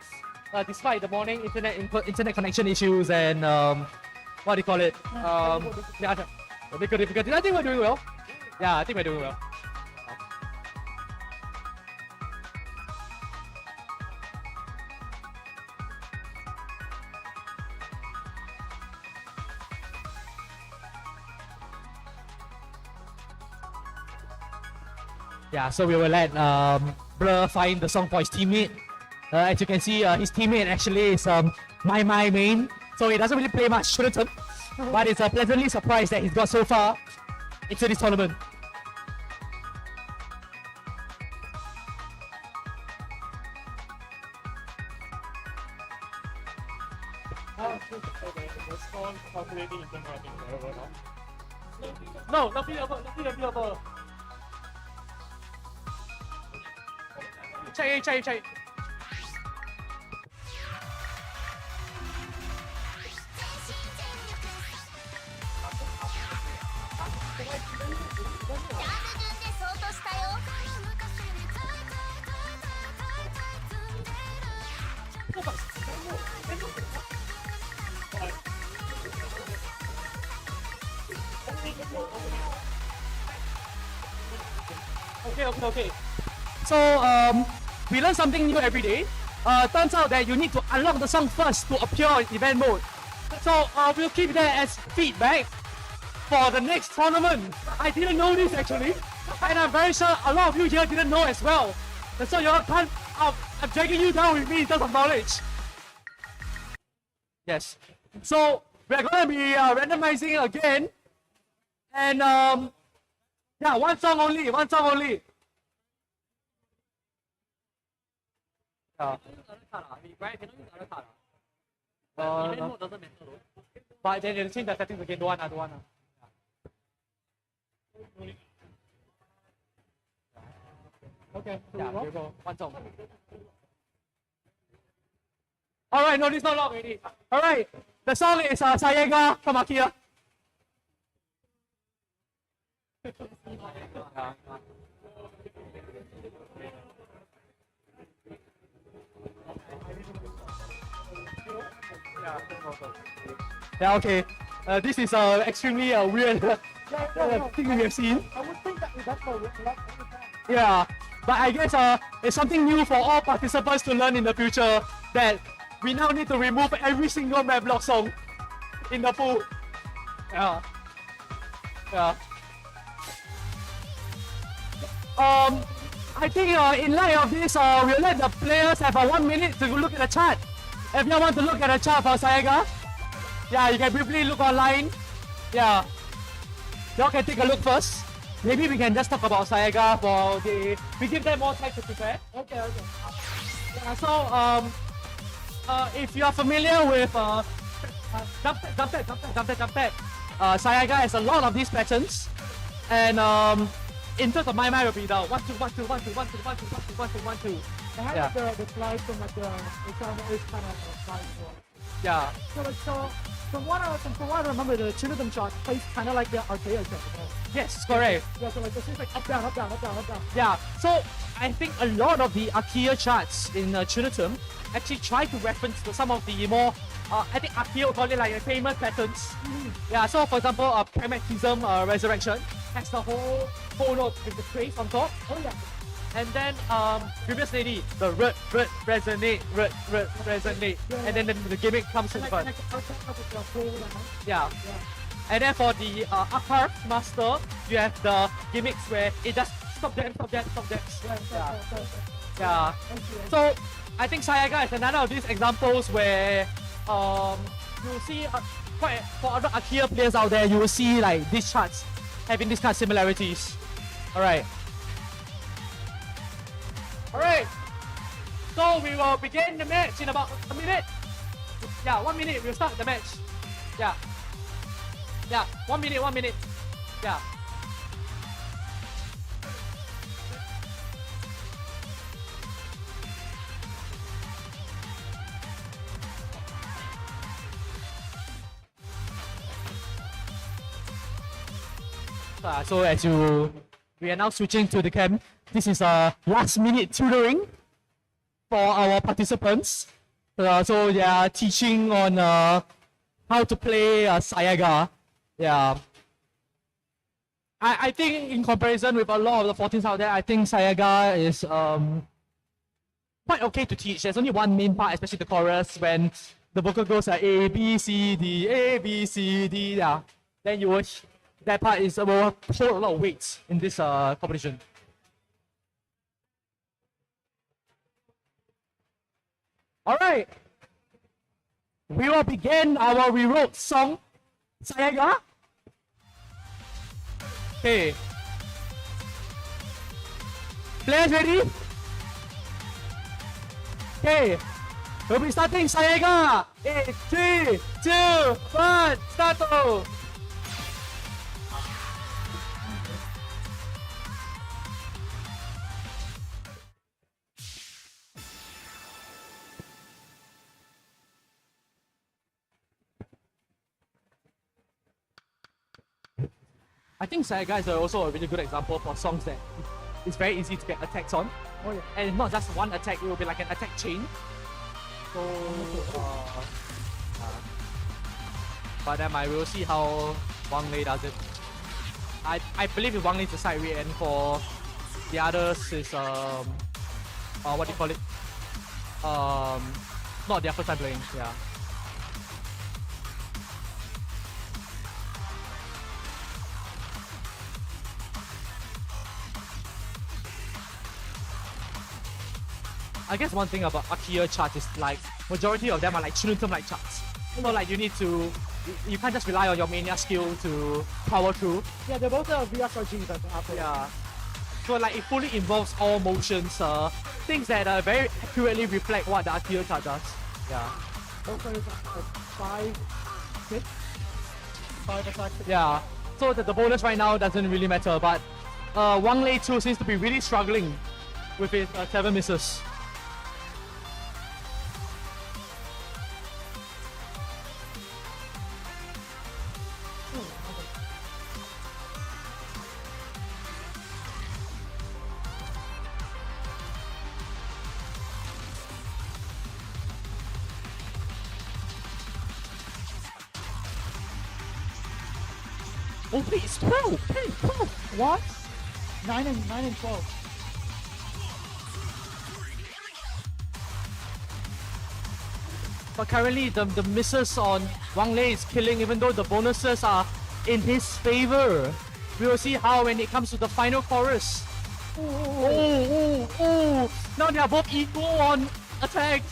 Despite the morning internet connection issues and what do you call it? Technical difficulties. I think we're doing well. Yeah, I think we're doing well. Yeah, so we will let Blur find the song for his teammate. As you can see, his teammate actually is my main, so he doesn't really play much Chunithm, but it's pleasantly surprised that he's got so far into this tournament. No, nothing over. Check. Okay. So we learn something new every day. Turns out that you need to unlock the song first to appear in event mode. So we'll keep that as feedback for the next tournament. I didn't know this actually, and I'm very sure a lot of you here didn't know as well. So you can't. I'm dragging you down with me in terms of knowledge. Yes. So we're gonna be randomizing again, and yeah, one song only. But then you change the settings again. Don't want. Okay. Yeah, here we go. One song. Alright, no, this is not long already. Alright, the song is Sayega from Akira. Yeah, okay. This is extremely weird thing we have seen. I would think that that's for Yeah, but I guess it's something new for all participants to learn in the future that we now need to remove every single map block song in the pool. Yeah. Yeah. I think in light of this, we'll let the players have 1 minute to look at the chart. If you want to look at the chart for Sayaga, yeah, you can briefly look online. Yeah. Y'all can take a look first. Maybe we can just talk about Sayaga for we give them more time to prepare. Okay. Yeah, so if you are familiar with jump pad, Sayaga has a lot of these patterns, and in terms of my will be the 1 2 1 2 1 2 1 2 1 2 1 2 1 2 1 2. I had Yeah. like the slides from like the is kind of slide as well. Yeah. So from what I remember, the Chunithm shot plays kind of like the arcade shot. Yes, correct. Yeah, so like it's just like up down, up down, up down, up down. Yeah, so I think a lot of the Archaea charts in Chunithm actually try to reference to some of the more, I think Archaea would call it like famous patterns. Yeah, so for example, Pragmatism Resurrection has the whole note with the trace on top. Oh yeah. And then previous lady, the resonate, resonate. And then the gimmick comes in Like front. the whole Yeah. And then for the upper master, you have the gimmicks where it just stop them. Yeah. So I think Sayaga is another of these examples where you'll see quite for other Archaea players out there, you will see like these charts having these kind of similarities. Alright. So we will begin the match in about a minute. Yeah, 1 minute, we'll start the match. Yeah. Yeah, 1 minute. Yeah. So we are now switching to the camp. This is last minute tutoring for our participants. So they are teaching on how to play Sayaga. Yeah. I think in comparison with a lot of the 14s out there, I think Sayaga is quite okay to teach. There's only one main part, especially the chorus, when the vocal goes like A, B, C, D, A, B, C, D, yeah. Then you will, that part will hold a lot of weight in this competition. Alright. We will begin our rewrote song, Sayaga. Okay. Players ready? Okay. We'll be starting Sayaga. 3, 2, 1, start! I think Sayaga is also a really good example for songs that it's very easy to get attacks on. Oh yeah. And it's not just one attack, it will be like an attack chain. So, but then I will see how Wang Lei does it. I believe if Wang Lei is the side read, and for the others is what do you call it? Not their first time playing, yeah. I guess one thing about Archaea charts is like majority of them are like Chunithm like charts. So like you need to, you can't just rely on your mania skill to power through. Yeah, they're both VSRG that after. Yeah. So like it fully involves all motions, things that very accurately reflect what the Archaea chart does. Yeah. Also, it's like 5 attacks. Yeah. So the bonus right now doesn't really matter, but Wang Lei too seems to be really struggling with his 7 misses. Oh, please, 12! Hey, 12! What? 9 and 12. But currently, the misses on Wang Lei is killing, even though the bonuses are in his favor. We will see how when it comes to the final chorus. Oh. Now they are both equal on attacks.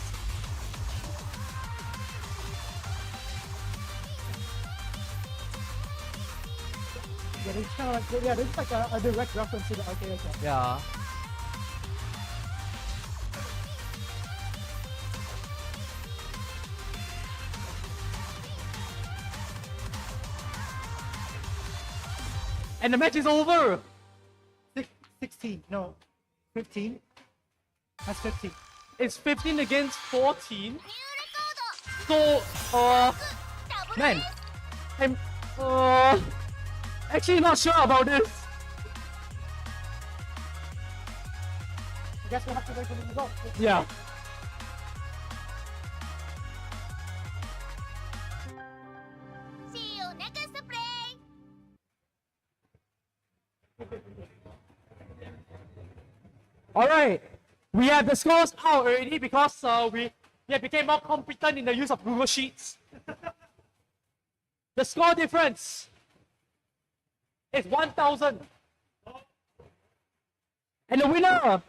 Yeah, this kind of like, yeah, this is like a direct reference to the arcade attack. Yeah. And the match is over. 16, no, 15. That's 15. It's 15 against 14. So, man, I'm actually not sure about this. I guess we'll have to wait for the result. Yeah. See you next play. Alright, we have the scores out already because we have become more competent in the use of Google Sheets. The score difference is 1,000. And the winner,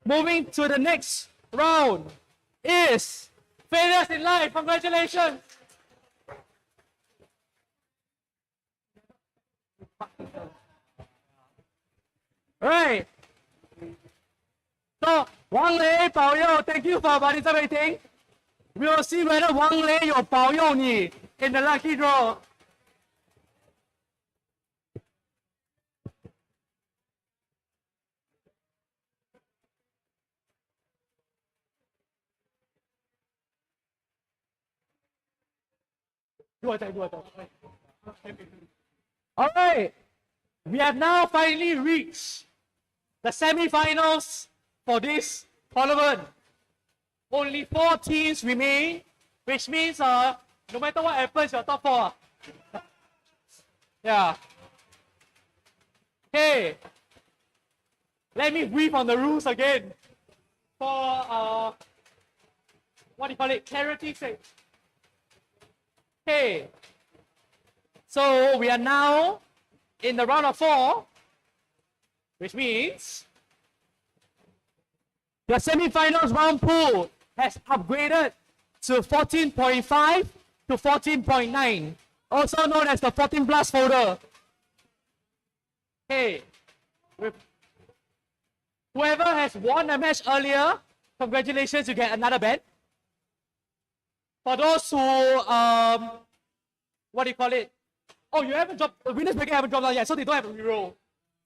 moving to the next round, is Failures in Life. Congratulations! Alright. So, Wang Lei, Bao You, thank you for participating. We will see whether Wang Lei or Bao You ni in the lucky draw. Alright, we have now finally reached the semi-finals for this tournament. Only 4 teams remain, which means no matter what happens, you're top 4. Yeah. Okay. Let me brief on the rules again. For what do you call it? Clarity's sake. Okay. So we are now in the round of 4, which means the semi-finals round pool has upgraded to 14.5 to 14.9, also known as the 14 plus folder. Okay. Whoever has won a match earlier, congratulations, you get another band. For those who, what do you call it? Oh, you haven't dropped, the winners bracket haven't dropped down yet, so they don't have a reroll.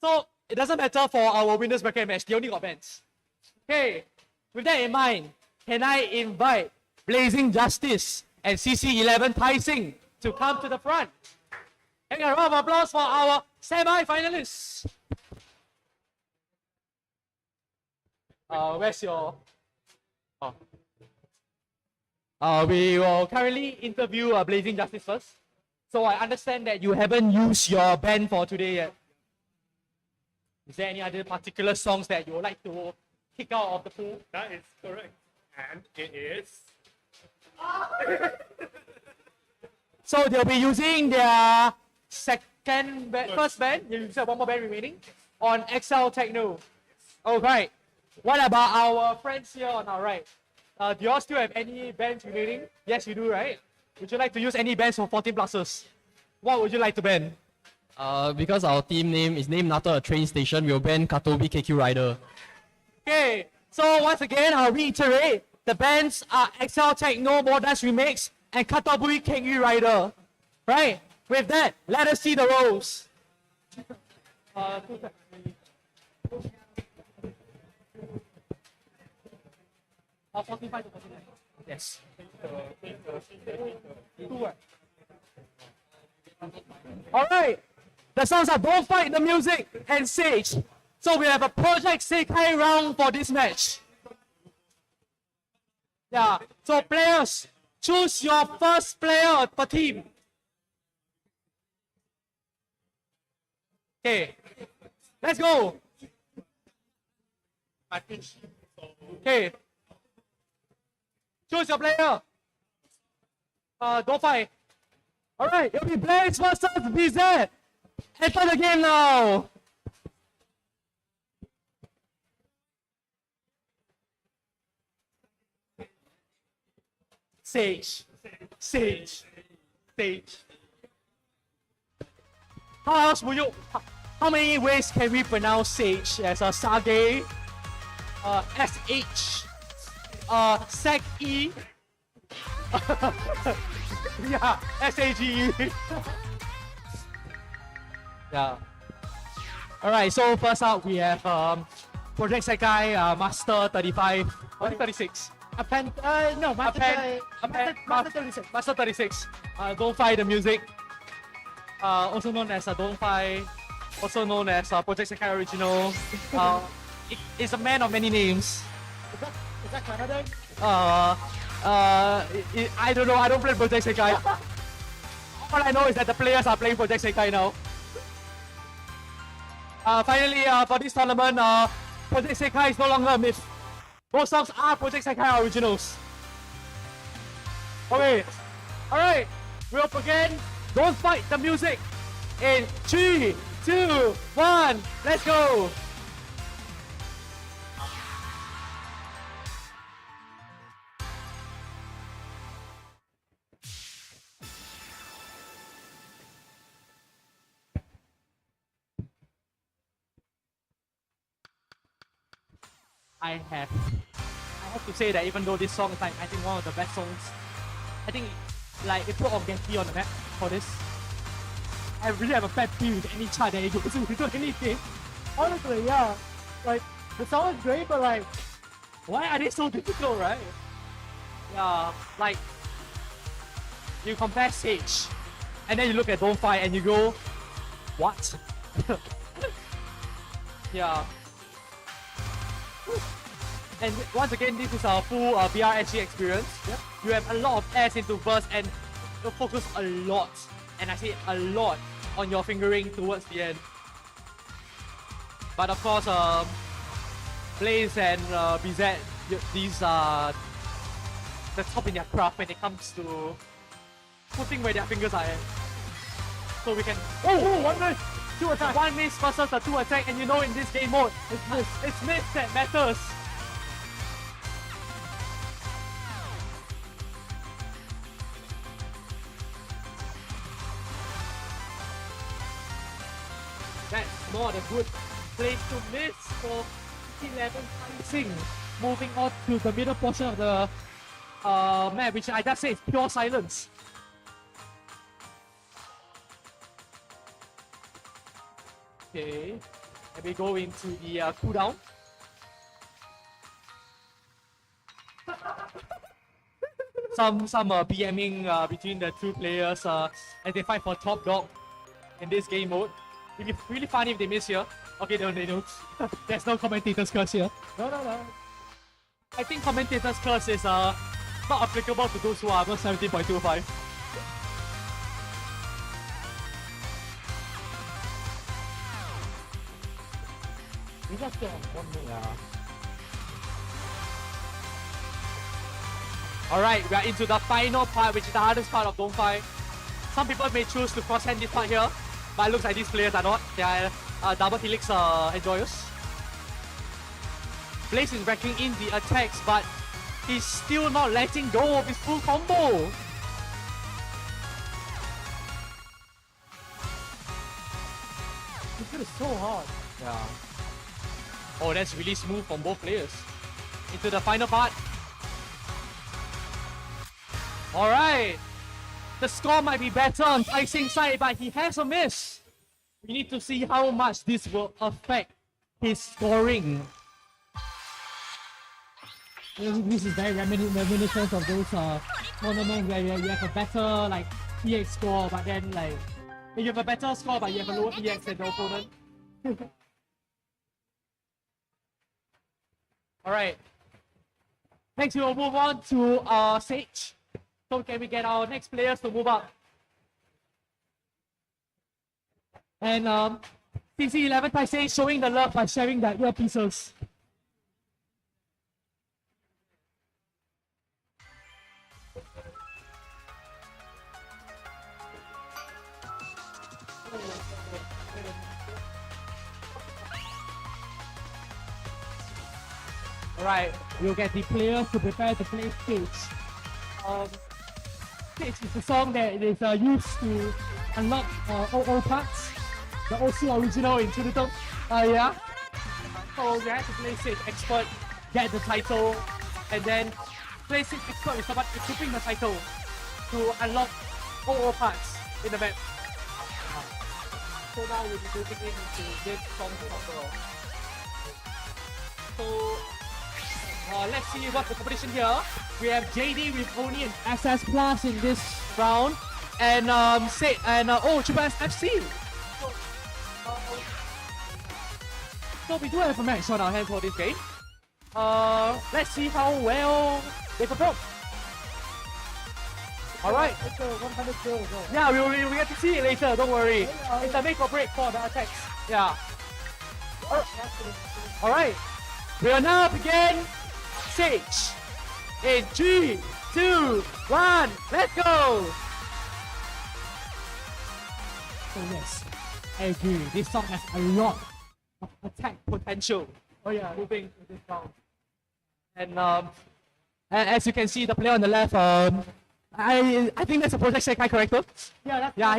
So, it doesn't matter for our winners bracket match, they only got bands. Okay, with that in mind, can I invite Blazing Justice and CC11 Tai Sing to come to the front? And a round of applause for our semi-finalists. Where's your... Oh. We will currently interview Blazing Justice first. So I understand that you haven't used your band for today yet. Is there any other particular songs that you would like to kick out of the pool? That is correct. And it is. So they'll be using their first band, you said one more band remaining, on XL Techno. Alright. What about our friends here on our right? Do you all still have any bands remaining? Yes, you do, right? Would you like to use any bands for 14 pluses? What would you like to ban? Because our team name is named after a train station, we'll ban Katobi KQ Rider. Okay, so once again, I'll reiterate. The bands are XL Techno, Modest Remix, and Katabui Kengi Rider. Right? With that, let us see the roles. 45 to 49. Yes. Alright. The songs are Don't Fight the Music and Sage. So we have a Project Sekai round for this match. Yeah. So players, choose your first player per team. Okay, let's go. Okay, choose your player. Don't fight. All right, it'll be Blaze versus BZ. Enter the game now. Sage. Sage. Sage. How else will you? How many ways can we pronounce Sage? As a Sage, SH, Seg E. Yeah, SAGE. Yeah. Alright, so first up we have Project Sekai Master 35. What is 36? Master 36. Master 36. Don't Fight the Music. Also known as Don't Fight. Also known as Project Sekai Original. It's a man of many names. Is that Canada? I don't know. I don't play Project Sekai. All I know is that the players are playing Project Sekai now. Finally, for this tournament, Project Sekai is no longer a myth. Both songs are Project Sekai originals. Okay, alright, we'll begin. Don't Fight the Music in 3, 2, 1, let's go! I have to say that even though this song is like I think one of the best songs, I think like it put Orgetti on the map for this. I really have a pet peeve with any chart that it goes into anything. Honestly, yeah. Like, the song is great, but like, Why are they so difficult, right? Yeah, like you compare Sage and then you look at Don't Fight and you go, what? Yeah. And once again, this is our full BRSG experience. Yep. You have a lot of airs into burst and you focus a lot, and I say a lot, on your fingering towards the end. But of course, Blaze and BZ, these are the top in their craft when it comes to putting where their fingers are at. So we can... Oh, one miss! Two attack! One miss versus a two attack, and you know in this game mode, it's miss that matters. That's not a good place to miss for 11 Sing. Moving on to the middle portion of the map, which I just say is pure silence. Okay, and we go into the cooldown. some BMing between the two players as they fight for top dog in this game mode. It'd be really funny if they miss here. Okay, they don't. There's no commentator's curse here. no. I think commentator's curse is not applicable to those who are above 17.25. We just get one more. Alright, we are into the final part, which is the hardest part of Don't Fight. Some people may choose to cross-hand this part here, but it looks like these players are not. They are double helix enjoyers. Blaze is racking in the attacks, but he's still not letting go of his full combo. This shit is so hard. Yeah. Oh, that's really smooth from both players. Into the final part. Alright. The score might be better on Taixing's side, but he has a miss. We need to see how much this will affect his scoring. This is very reminiscent of those tournaments where you have a better like EX score, but then like You have a better score, but you have a lower EX than the opponent. Alright. Next, we will move on to Sage. So can we get our next players to move up? And CC11 Taisei showing the love by sharing their earpieces. Alright, we'll get the players to prepare to play Stage. Stage is a song that is used to unlock OO parts. The OC original in Chunithm. Yeah. So you have to play Stage Expert, get the title, and then play Stage Expert is about equipping the title to unlock OO parts in the map. So now we'll be moving into this song overall. So let's see what's the competition here. We have JD with only an SS Plus in this round, and Triple S FC. So we do have a match on our hands for this game. Let's see how well they perform. Alright. It's a 100 kill as well. Yeah, we get to see it later, don't worry. It's a make or break for the attacks. Yeah. Alright. We will now begin Sage. In 3, 2, 1, let's go! So yes, I agree. This song has a lot of attack potential. Oh yeah, moving to this round. And as you can see, the player on the left, I think that's a Project Sekai character. Yeah, Yeah,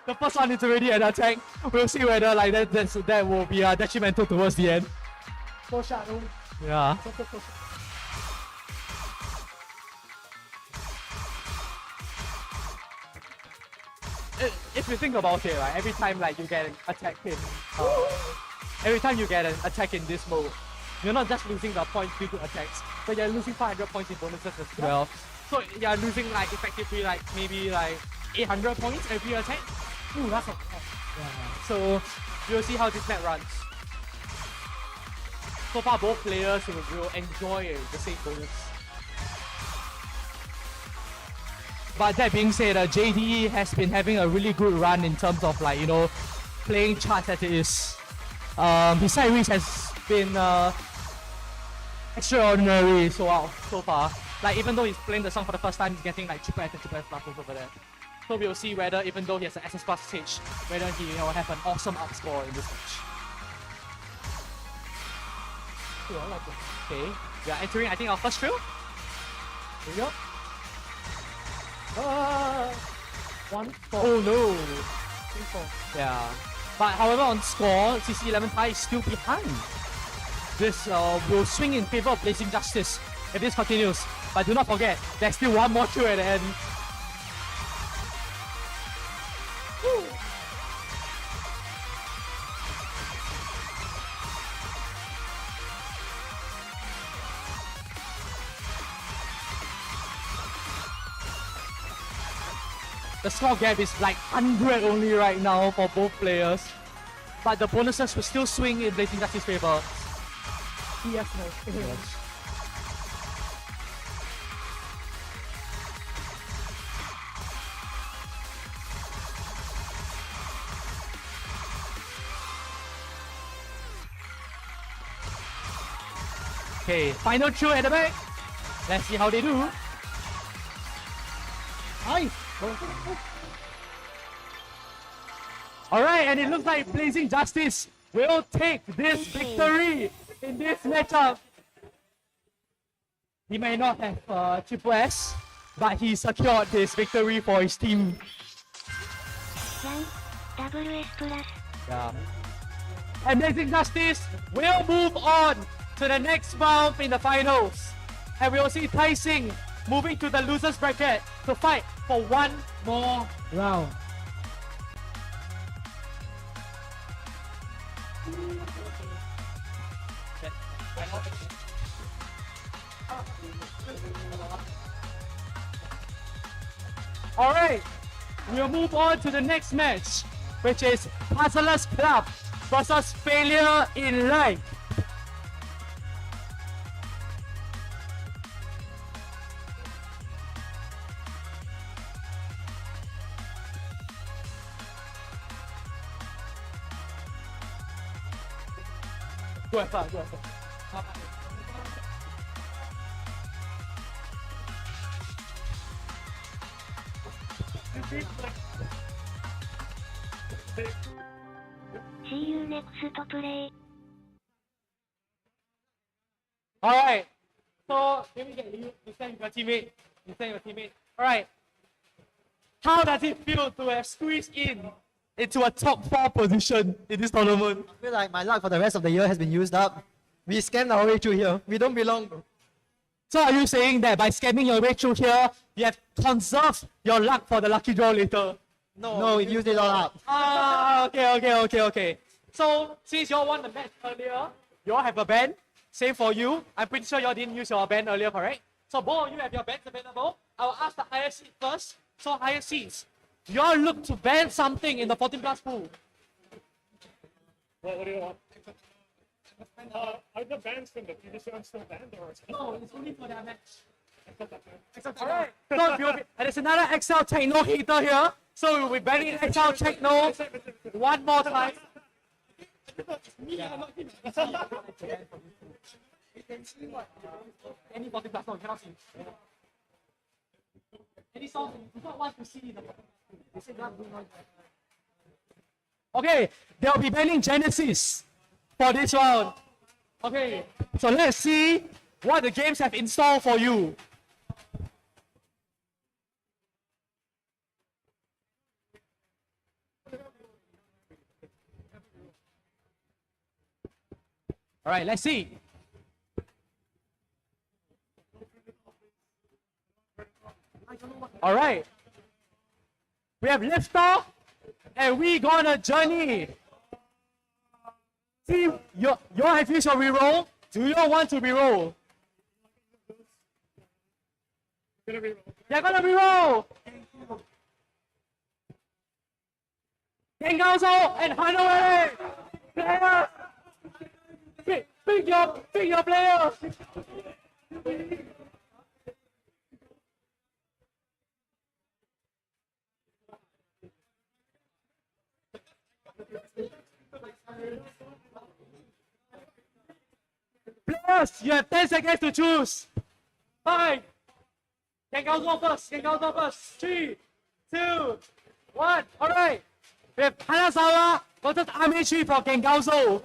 the first one is already an attack. We'll see whether like that will be detrimental towards the end. Foreshadow. Yeah. If you think about it, right, every time like you get an attack in this mode, you're not just losing the points due to attacks, but you're losing 500 points in bonuses as well. So you're losing like effectively like maybe like 800 points every attack. Ooh, that's a lot. Yeah. So we'll see how this map runs. So far, both players will enjoy the same bonus. But that being said, JD has been having a really good run in terms of like, you know, playing charts as it is. His side reach has been extraordinary so far. Like even though he's playing the song for the first time, he's getting like triple S and triple S plus over there. So we'll see whether, even though he has an SS plus stage, whether he will have an awesome up score in this match. Yeah, I like it. Okay, we are entering, I think, our first drill. Here we go. 1, 4. Oh no! 3, 4. Yeah. But however, on score, CC11 Thai is still behind. This will swing in favor of Blazing Justice if this continues. But do not forget, there's still one more drill at the end. Woo. The score gap is like 100 only right now for both players. But the bonuses will still swing in Blazing Justice's favor. Yes, no. Okay, final throw at the back. Let's see how they do. Nice. Alright, and it looks like Blazing Justice will take this victory in this matchup. He may not have triple S, but he secured his victory for his team. WS plus. Yeah. And Blazing Justice will move on to the next round in the finals. And we will see Tai Sing moving to the losers bracket to fight for one more round. Alright, we'll move on to the next match, which is Puzzlers Club versus Failure in Life. Go ahead, go ahead. See you next play. Alright. So here we get you stand with your teammate. You stand with your teammate. Alright. How does it feel to have squeezed into a top 4 position in this tournament? I feel like my luck for the rest of the year has been used up. We scammed our way through here. We don't belong, bro. So are you saying that by scamming your way through here, you have conserved your luck for the lucky draw later? No, we used it all up. Ah, okay. So since y'all won the match earlier, y'all have a ban. Same for you. I'm pretty sure y'all didn't use your ban earlier, correct? So both of you have your bans available. I'll ask the higher seed first. So higher seeds, y'all look to ban something in the 14 plus pool. What do you want? Are the bands from the previous one still banned or? No, it's only for their match. Alright, so and there's another XL Techno hater here. So we'll be banning XL Techno one more time. Any 14 plus, no, you cannot see. Any song you do not want to see. Okay, they'll be banning Genesis for this round. Okay, so let's see what the games have in store for you. All right, let's see. All right. We have liftoff and we gonna journey. See, you have used your reroll. Do you want to reroll? You're gonna reroll. Gengaozo and Hanoi. Players, pick your players. Players, you have 10 seconds to choose. 5. Gengaozo first. 3, 2, 1. Alright. We have Hanazawa versus Army 3 for Gengaozo.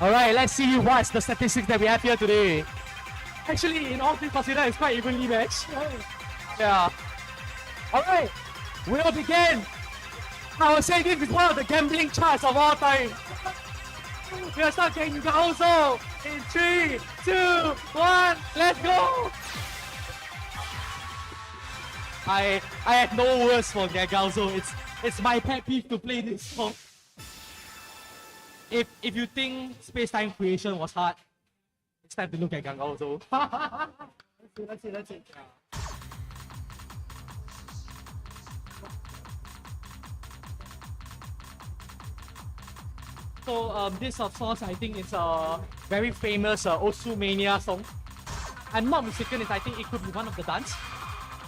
Alright, let's see what's the statistics that we have here today. Actually, in all things considered, it's quite evenly matched. Yeah. Alright, we'll begin. I would say this is one of the gambling charts of all time. We'll start getting also in 3, 2, 1, let's go! I have no words for Gagauzo. It's my pet peeve to play this song. If you think space-time creation was hard, it's time to look at Gagauzo. Let's see. So this of course I think it's a very famous Osu Mania song. I'm not mistaken, I think it could be one of the dance.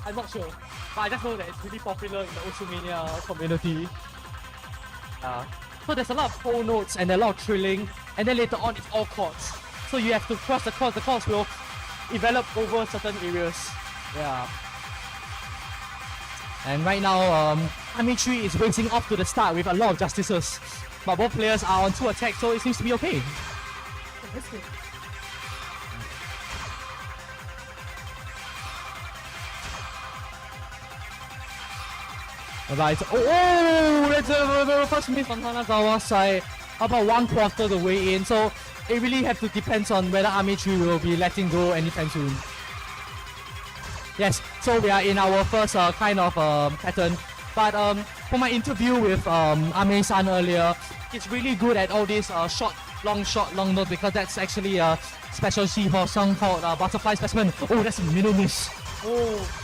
I'm not sure, but I just know that it's really popular in the Osu Mania community. So there's a lot of whole notes and a lot of trilling, and then later on it's all chords. So you have to cross the chords. The chords will develop over certain areas. Yeah. And right now, Amitree is racing off to the start with a lot of justices. But both players are on 2 attacks, so it seems to be okay. Alright, that's a first miss on Hanazawa's side, about 1/4 the way in, so it really have to depends on whether Army 3 will be letting go anytime soon. Yes, so we are in our first kind of pattern, but for my interview with Ame-san earlier, he's really good at all these short, long note, because that's actually a specialty for song called Butterfly Specimen. Oh, that's a middle miss. Oh.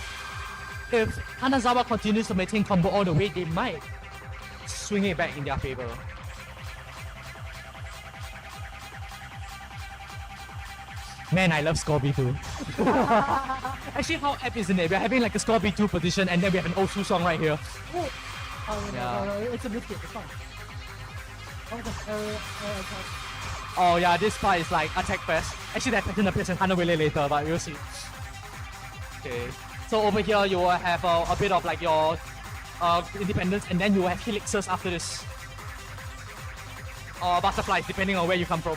If Hanazawa continues to maintain combo all the way, they might swing it back in their favor. Man, I love Scorby too. Actually, how apt isn't it? We're having like a Scorby 2 position and then we have an Osu song right here. Oh, Yeah. it's a mistake. It's fine. Oh yeah, this part is like attack fest. Actually, that pattern appears in Hanawele later, but we'll see. Okay. So over here, you will have a bit of like your independence, and then you will have helixes after this. Or butterflies, depending on where you come from.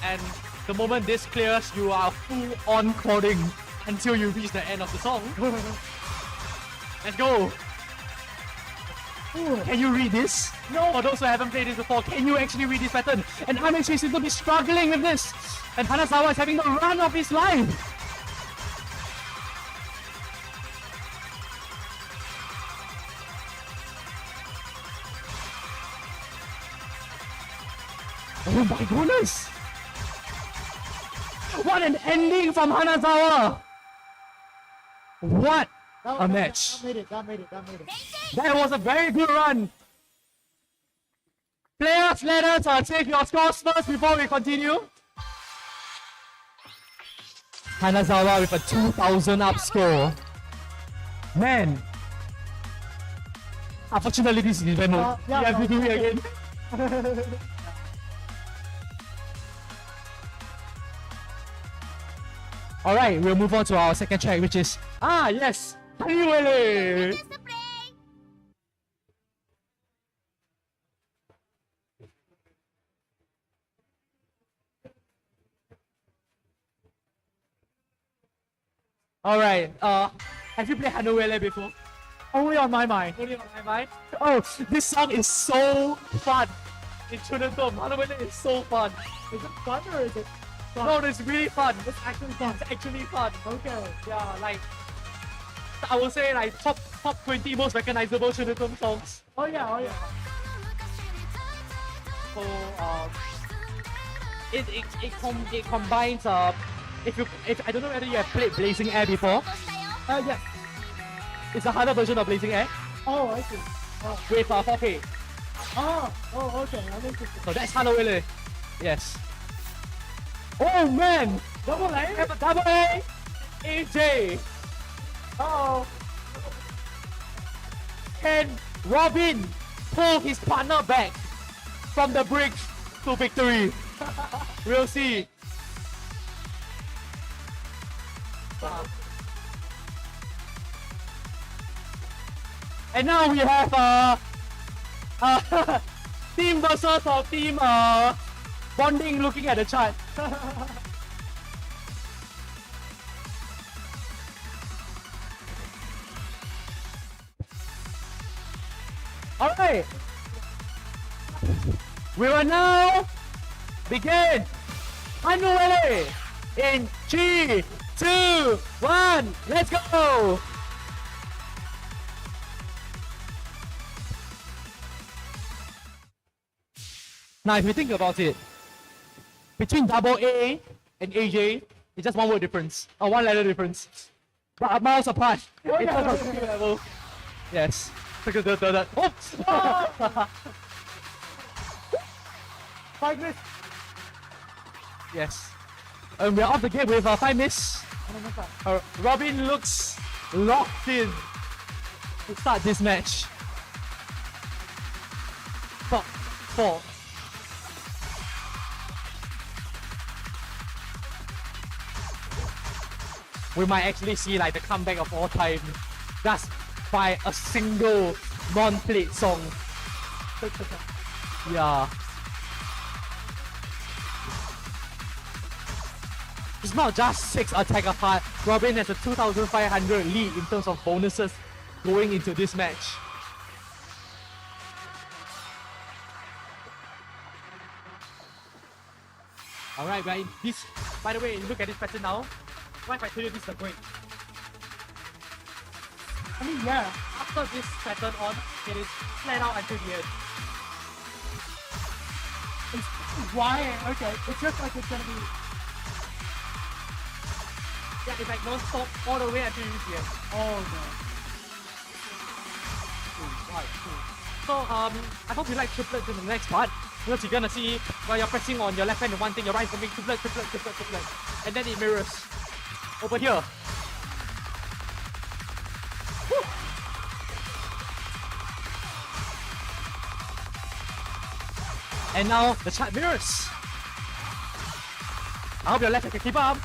And the moment this clears, you are full on coding until you reach the end of the song. Let's go! Can you read this? No, for those who haven't played this before, can you actually read this pattern? And Ame seems to be struggling with this. And Hanazawa is having the run of his life. Oh my goodness! What an ending from Hanazawa! What a match! That made it. That was a very good run. Players, let us take your scores first before we continue. Hanazawa with a 2,000 up score. Man. Unfortunately, this is event mode. We have to do it again. Alright, we'll move on to our second track, which is yes, Hanawele. Alright, have you played Hanawele before? Only on my mind. Only on my mind? Oh, this song is so fun. In Chunithm, Hanawele is so fun. Is it fun or is it fun? No, it's really fun. It's actually fun. It's actually fun. Okay. Yeah, like I would say like top 20 most recognizable Chunithm songs. Oh yeah. So it combines if I don't know whether you have played Blazing Air before. Yes. It's a harder version of Blazing Air Oh, I see. Oh, with 4K. Okay. I'm interested. So that's Hanawele. Yes. Oh man! Double A? Have a double A! AJ! Oh. Can Robin pull his partner back from the brink to victory? We'll see. And now we have team versus team bonding looking at the chart. Alright. We will now begin Hanawele in 3, 2, 1, let's go! Now if you think about it, between double A and AJ, it's just one word difference, or one letter difference. But miles apart in terms of skill level. Yes. Oops! 5 minutes. Yes. And we're off the gate with 5 miss. Robin looks locked in to start this match. 4. We might actually see like the comeback of all time just by a single non-played song. Yeah. It's not just 6 attack apart. Robin has a 2,500 lead in terms of bonuses going into this match. Alright, right. This, by the way, look at this pattern now. What if I tell you this is the break? I mean, yeah, after this pattern on, it is flat out until the end. Why? Okay, it's just like it's gonna be. Yeah, it's like non-stop all the way until you reach the end. Oh no. So, I hope you like triplets in the next part. Because you're gonna see while you're pressing on your left hand one thing, your right hand being triplet, triplet, triplet, triplet. And then it mirrors. Over here. Woo. And now the chart mirrors. I hope your left hand can keep up.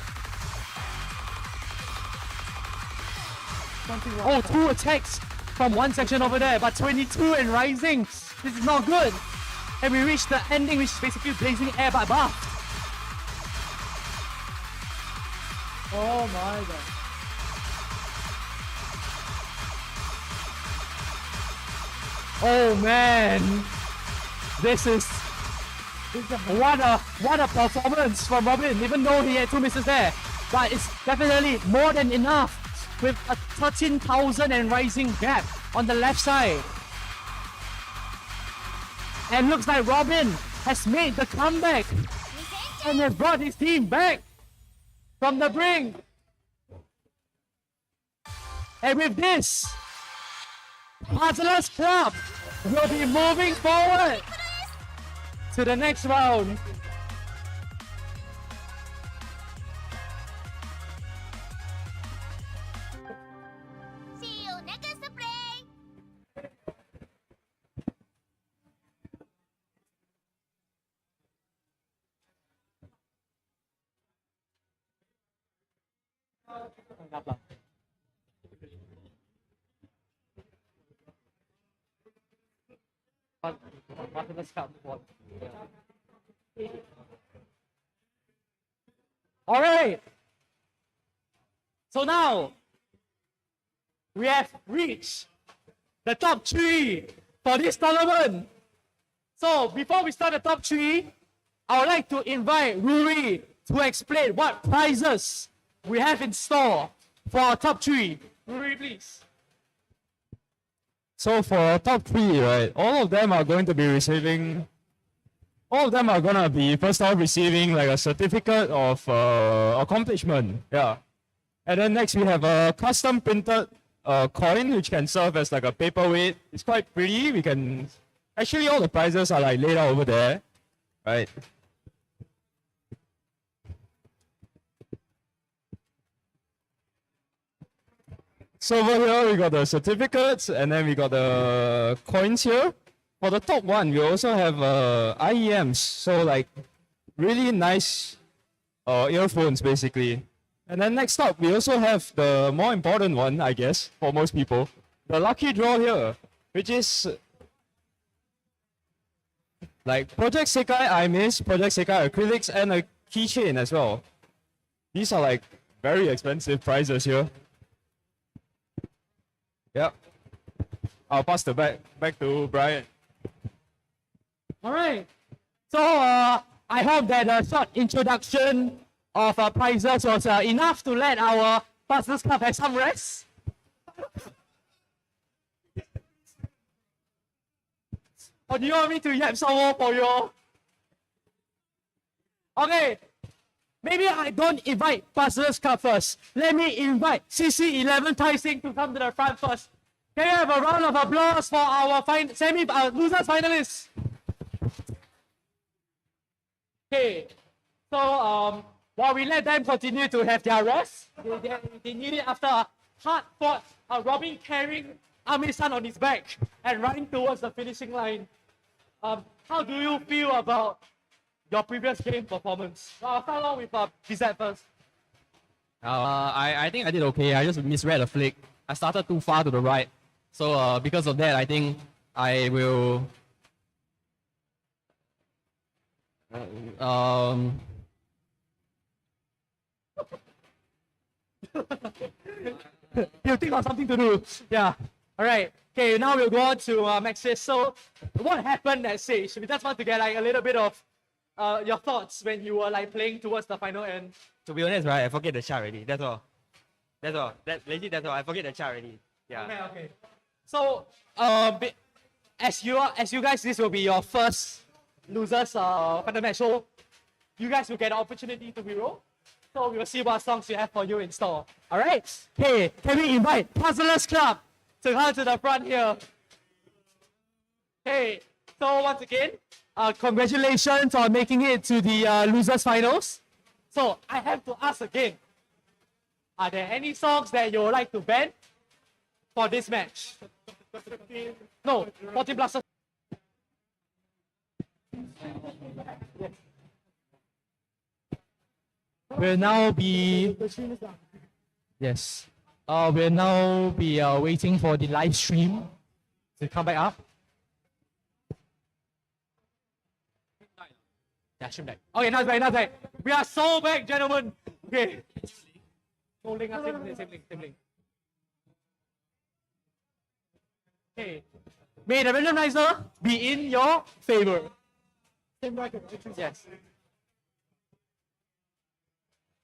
Oh, 2 attacks from one section over there, but 22 and rising. This is not good. And we reach the ending, which is basically blazing air but buff. Oh my god. Oh man, this is what a performance from Robin. Even though he had 2 misses there, but it's definitely more than enough with a 13,000 and rising gap on the left side. And looks like Robin has made the comeback and has brought his team back from the brink. And with this, Hustlers Club will be moving forward to the next round. See you next play. All right. So now we have reached the top 3 for this tournament. So before we start the top 3, I would like to invite Ruri to explain what prizes we have in store for our top 3. Ruri, please. So for top 3, right, all of them are going to be first off receiving like a certificate of accomplishment. Yeah. And then next we have a custom printed coin which can serve as like a paperweight. It's quite pretty. We can actually all the prizes are like laid out over there. Right. So over here we got the certificates and then we got the coins here. For the top one, we also have IEMs, so like really nice earphones basically. And then next up, we also have the more important one, I guess, for most people, the lucky draw here, which is like Project Sekai IMAs, Project Sekai acrylics, and a keychain as well. These are like very expensive prizes here. Yep. I'll pass the back to Brian. All right. So I hope that a short introduction of prizes was enough to let our Hustlers Club have some rest. Or do you want me to yap some more for you? Okay. Maybe I don't invite Hustlers Club first. Let me invite CC11 Tai Sing to come to the front first. Can we have a round of applause for our losers finalists? Okay, so while we let them continue to have their rest, they need it after a hard-fought Robin carrying Ami-san on his back and running towards the finishing line. How do you feel about your previous game performance? I'll start off with Bizet first. I think I did okay. I just misread a flick. I started too far to the right. So because of that, I think I will He'll think of something to do. Yeah. All right. Okay, now we'll go on to Maxis. So, what happened at Sage? We just want to get like a little bit of your thoughts when you were like playing towards the final end. To be honest, right, I forget the chart already. That's all. That's all. That's all. I forget the chart already. Yeah. Okay. So, as you guys, this will be your first losers final match. So, you guys will get an opportunity to reroll. So we will see what songs we have for you in store. All right. Hey, can we invite Puzzlers Club to come to the front here? Hey. So once again, congratulations on making it to the losers finals. So I have to ask again. Are there any songs that you would like to ban for this match? No, 14 plus. Yes. We'll now be we'll now be waiting for the live stream to come back up. Yeah, stream back. Okay, now it's back, now it's back. We are so back, gentlemen. Okay. No link, same link. Okay. May the randomizer be in your favor. Same bracket. Yes.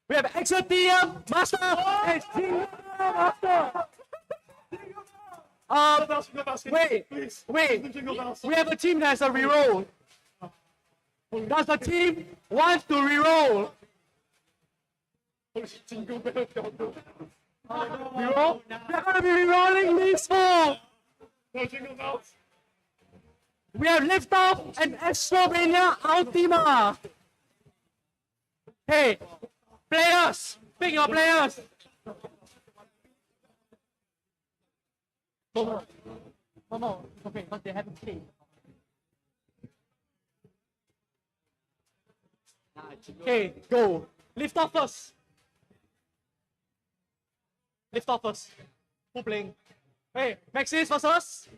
We have XOTM Master and Jingle Master. Wait. We have a team that has a reroll. Does the team want to reroll? Reroll? We are going to be rerolling these four. We have Liftoff and Astromania Ultima. Hey, players, pick your players. Momo, okay, because they haven't played. Okay, go. Lift off first. Who playing? Hey, Maxis versus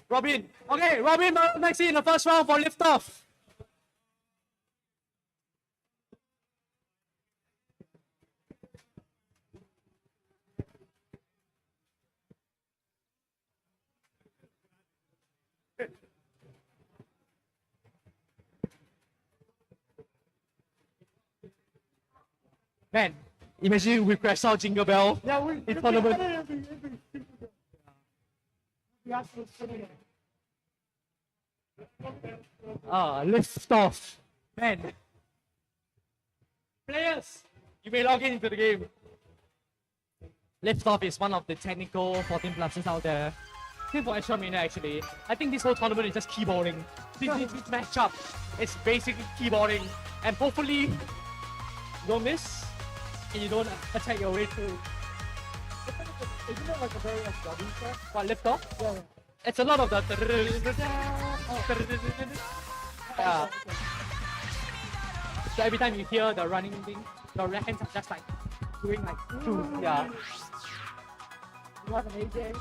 Robin. Okay, Robin, Maxi in the first round for lift off. Man, imagine we crash out Jingle Bell in tournament. Lift off. Man. Players, you may log in into the game. Lift off is one of the technical 14 pluses out there. Same for extra minute actually. I think this whole tournament is just keyboarding. This matchup is basically keyboarding. And hopefully you don't miss and you don't attack your way through. Isn't it like a very SW stuff? What, lift off? Yeah. It's a lot of the yeah. So every time you hear the running thing, your hands are just like doing like yeah. You have an AJ?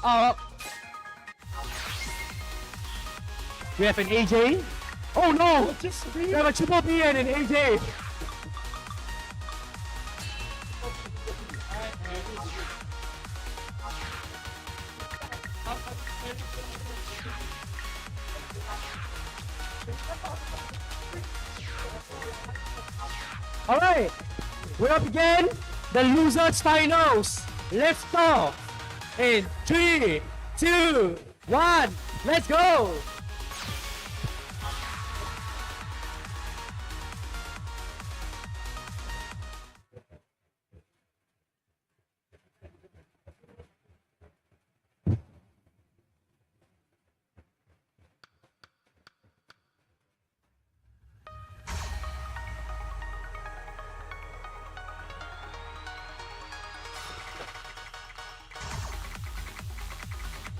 We have an AJ. Oh no! We have a Triple B and an AJ. Alright, we'll begin the losers finals. Lift off in 3, 2, 1, let's go!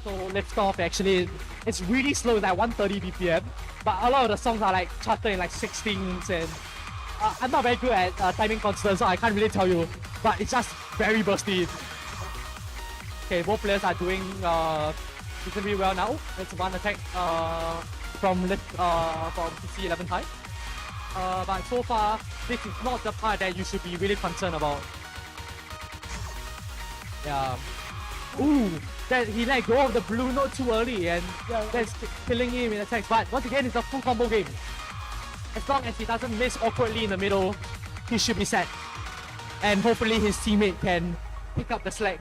So lift off actually, it's really slow, like 130 BPM, but a lot of the songs are like charted in like 16s and I'm not very good at timing constant, so I can't really tell you, but it's just very bursty. Okay, both players are doing reasonably well now. That's one attack from PC 11 high. But so far, this is not the part that you should be really concerned about. Yeah. Ooh, that he let go of the blue note too early, and that's killing him in attacks. But once again, it's a full combo game. As long as he doesn't miss awkwardly in the middle, he should be set. And hopefully his teammate can pick up the slack,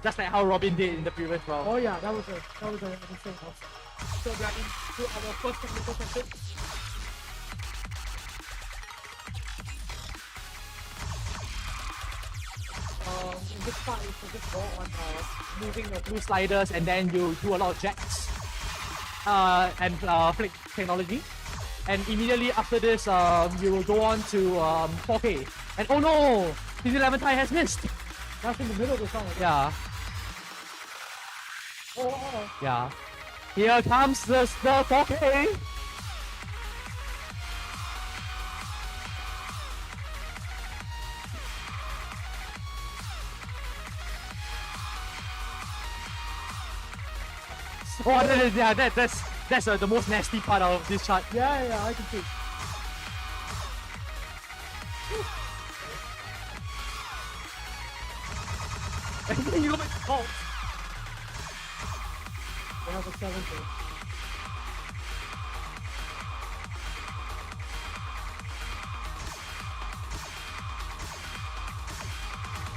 just like how Robin did in the previous round. Oh yeah, that was an insane house. So we are into our first technical session. In this part, you focus more on moving the blue sliders, and then you do a lot of jacks and flick technology. And immediately after this, you will go on to 4K. And oh no! His 11 tie has missed! That's in the middle of the song. Yeah, Oh. yeah. Here comes the 4K! Oh, yeah, that's the most nasty part of this chart. Yeah, I can see. You look at the fault. We have a 7-2.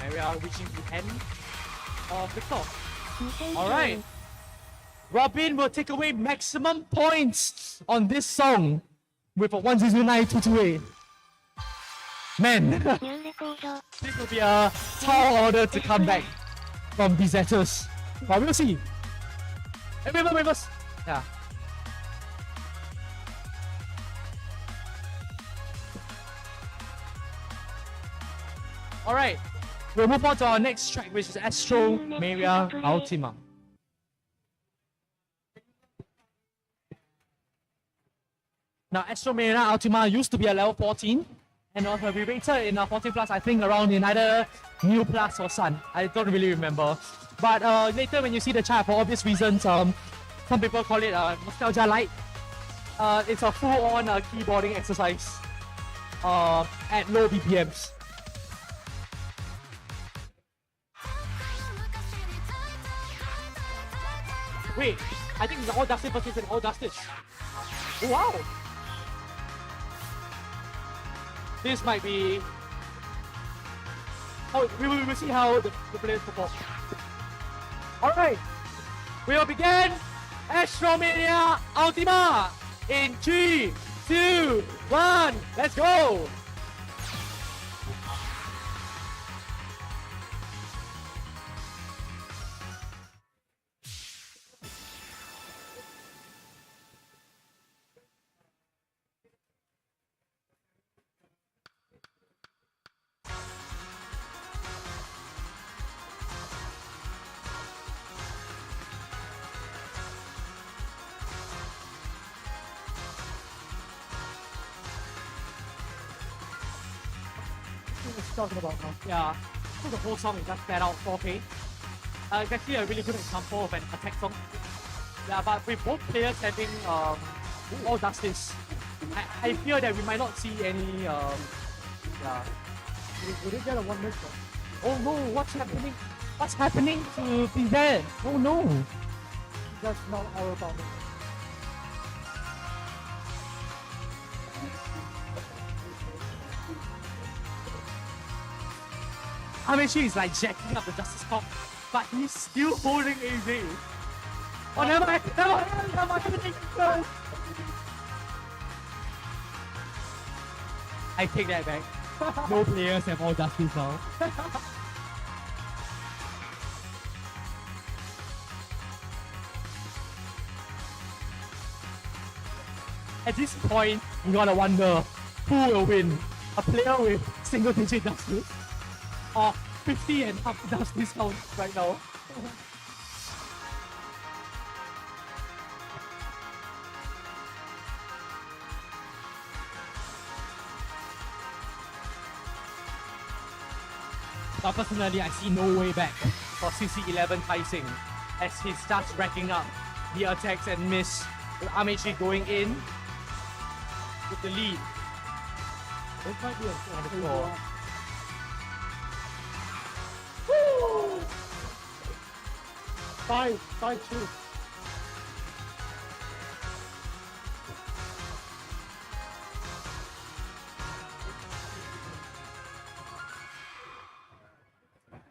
And we are reaching the end of the clock. Alright. Robin will take away maximum points on this song with a 109-228. Man, this will be a tall order to come back from Bezetters. But we'll see. Hey, wait first. Yeah. Alright, we'll move on to our next track, which is Astro Maria Ultima. Now, Astro Maria Ultima used to be a level 14, and will be rated in 14 plus, I think around in either New Plus or Sun. I don't really remember. But later when you see the chart, for obvious reasons, some people call it Nostalgia Light. It's a full-on keyboarding exercise at low BPMs. Wait, I think it's all dusted versus an all dusted. Oh, wow! This might be... Oh, we will see how the players perform. Alright, we will begin Astromania Ultima in 3, 2, 1, let's go! Talking about now. Yeah, I think the whole song is just flat out 4K. It's actually a really good example of an attack song. Yeah, but with both players having all justice, I fear that we might not see any yeah. We did get a 1 miss though. Oh no, what's happening? What's happening to be there? Oh no! That's not our problem. Amici is like jacking up the Justice Clock, but he's still holding AZ. Oh, never mind! I take that back. No players have all justice now. At this point, you gotta wonder who will win. A player with single digit justice or 50 and half justice count right now. But personally, I see no way back for CC11 Taising as he starts racking up the attacks and miss, with Amici going in with the lead. This might be a Score. 5-2.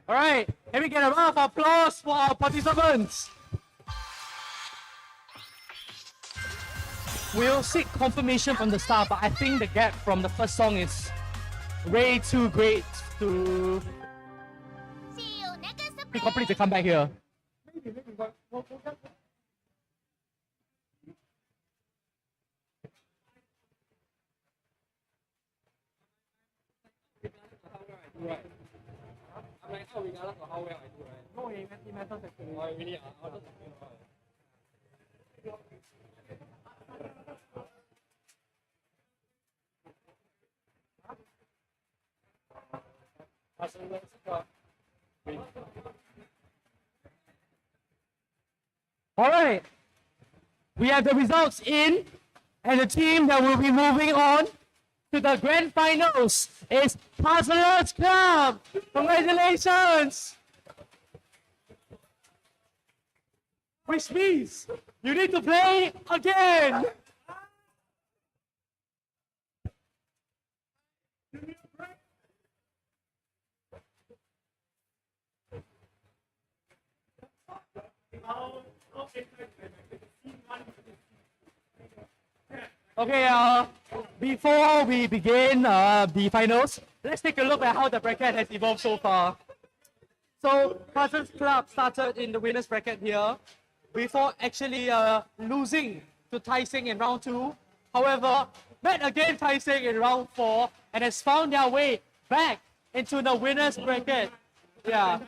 All right, can we get a round of applause for our participants? We'll seek confirmation from the start, but I think the gap from the first song is way too great to See you next be spring. complete to come back here. I'm like, oh, regardless of how well I do, right? No, it matters actually. Oh, really? I'll just All right, we have the results in, and the team that will be moving on to the grand finals is Puzzlers Club. Congratulations! Which means you need to play again. Okay, before we begin the finals, let's take a look at how the bracket has evolved so far. So, Puzzles Club started in the winner's bracket here before actually losing to Tai-Seng in round 2. However, met again Tai-Seng in round 4 and has found their way back into the winner's bracket. Yeah,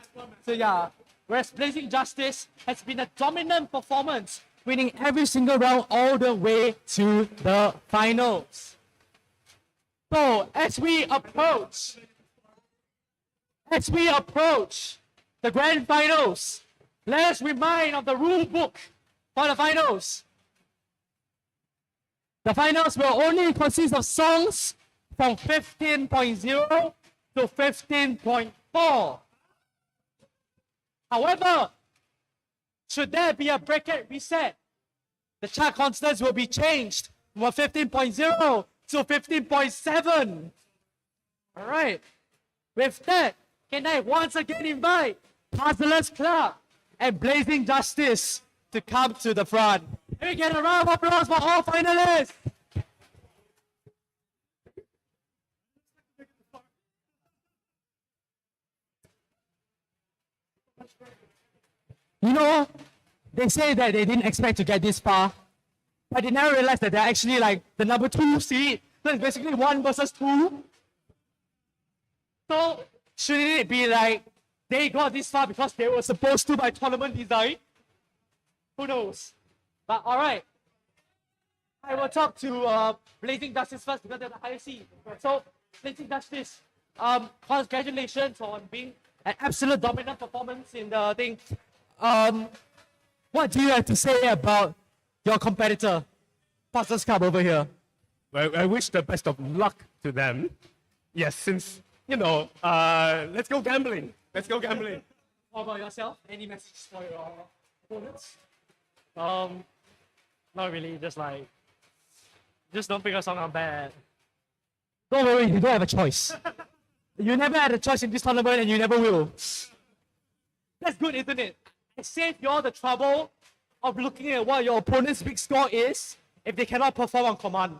so yeah. Whereas Blazing Justice has been a dominant performance, winning every single round all the way to the finals. So, as we approach the grand finals, let us remind of the rule book for the finals. The finals will only consist of songs from 15.0 to 15.4. However, should there be a bracket reset, the chart constants will be changed from 15.0 to 15.7. All right. With that, can I once again invite Puzzlers Club and Blazing Justice to come to the front? Can we get a round of applause for all finalists? You know, they say that they didn't expect to get this far, but they never realized that they're actually like the number 2 seed. So it's basically 1 versus 2. So shouldn't it be like they got this far because they were supposed to by tournament design? Who knows? But all right, I will talk to Blazing Justice first because they're the higher seed. So Blazing Justice, congratulations on being an absolute dominant performance in the thing. What do you have to say about your competitor, Puzzlers Club over here? Well, I wish the best of luck to them. Yes, since, you know, let's go gambling. Let's go gambling. How about yourself? Any message for your opponents? Not really. Just don't pick a song I'm bad. Don't worry, you don't have a choice. You never had a choice in this tournament and you never will. That's good, isn't it? It saves you all the trouble of looking at what your opponent's big score is if they cannot perform on command.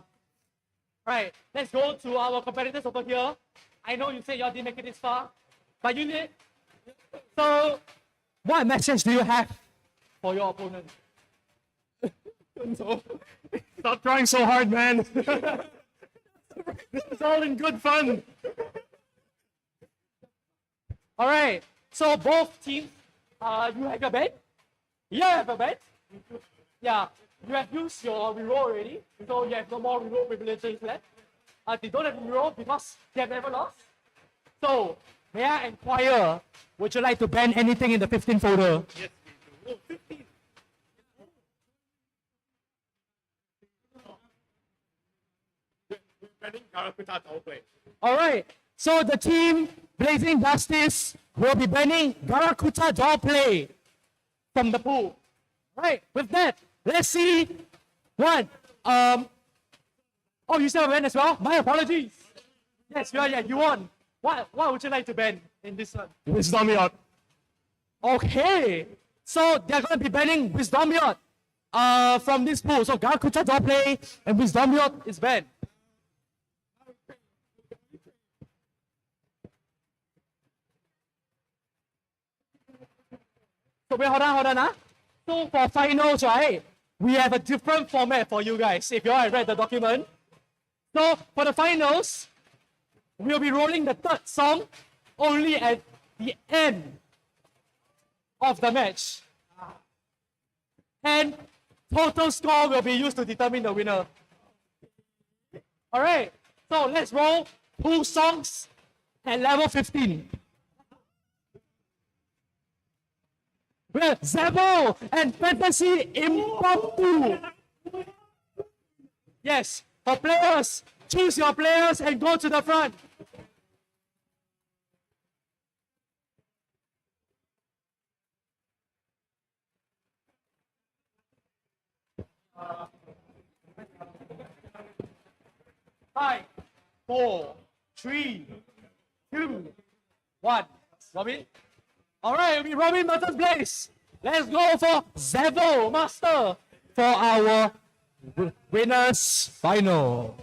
Right, let's go to our competitors over here. I know you said you all didn't make it this far, but you did. So, what message do you have for your opponent? Stop trying so hard, man. This is all in good fun. All right, so both teams, you have your bet? You have a bet? Yeah, you have used your reroll already, so you have no more reroll privileges left. They don't have reroll because they have never lost. So, may I inquire, would you like to ban anything in the 15 folder? Yes, we do. Oh, 15. We're banning Garakuta to play. All right, so the team Blazing Justice will be banning Garakuta doll play from the pool. Right, with that, let's see one. Oh, you still have a ban as well? My apologies. Yes, yeah, you won. What would you like to ban in this one? Wisdomiot. Okay, so they're going to be banning Wisdomiot from this pool. So Gakucha don't play and Wisdomiot is banned. So wait, hold on. So for finals, right, we have a different format for you guys, if you all have read the document. So for the finals, we'll be rolling the third song only at the end of the match. And total score will be used to determine the winner. Alright, so let's roll 2 songs at level 15. We have Zebo and Fantasy Impromptu. Yes, for players, choose your players and go to the front. Five, 4, 3, 2, 1. Robin? Alright, it'll be Robin Merton's place. Let's go for Zebo Master for our winners final.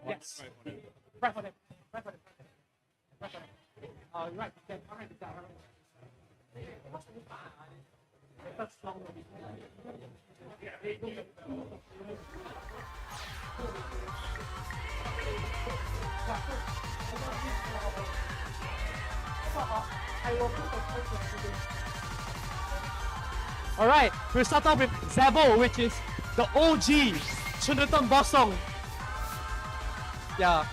Yes. Right for them. Right for them. Right for them. Right. Then, all right, down. That's long. All right, we'll start off with Zebo, which is the OG Chunithm boss song. Yeah.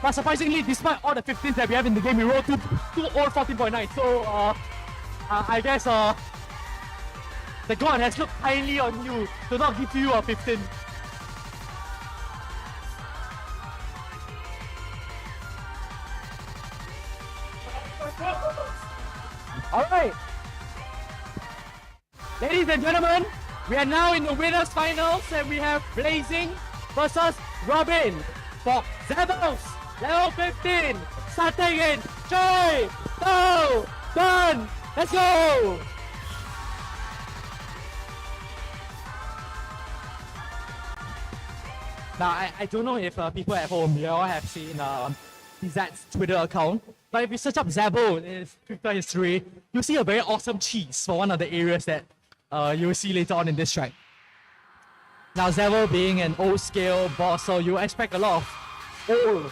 But surprisingly, despite all the 15s that we have in the game, we rolled two old 14.9. So, I guess the god has looked highly on you to not give you a 15. Alright. Ladies and gentlemen, we are now in the winners finals and we have Blazing versus Robin for Zebo's level 15. Starting in 3, 2, 1, let's go! Now, I don't know if people at home, you all have seen Z's Twitter account, but if you search up Zebo in his Twitter history, you'll see a very awesome cheese for one of the areas that you'll see later on in this track. Now, Zebo being an old scale boss, so you expect a lot of old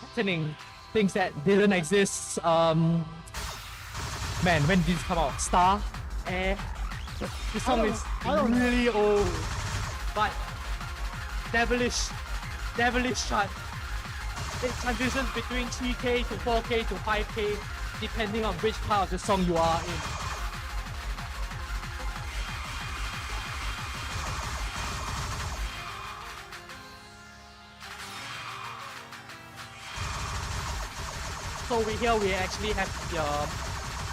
happening, things that didn't exist. Man, when did this come out? Star, Air. This song is really old, but devilish chart. It transitions between 3K to 4K to 5K, depending on which part of the song you are in. So we actually have the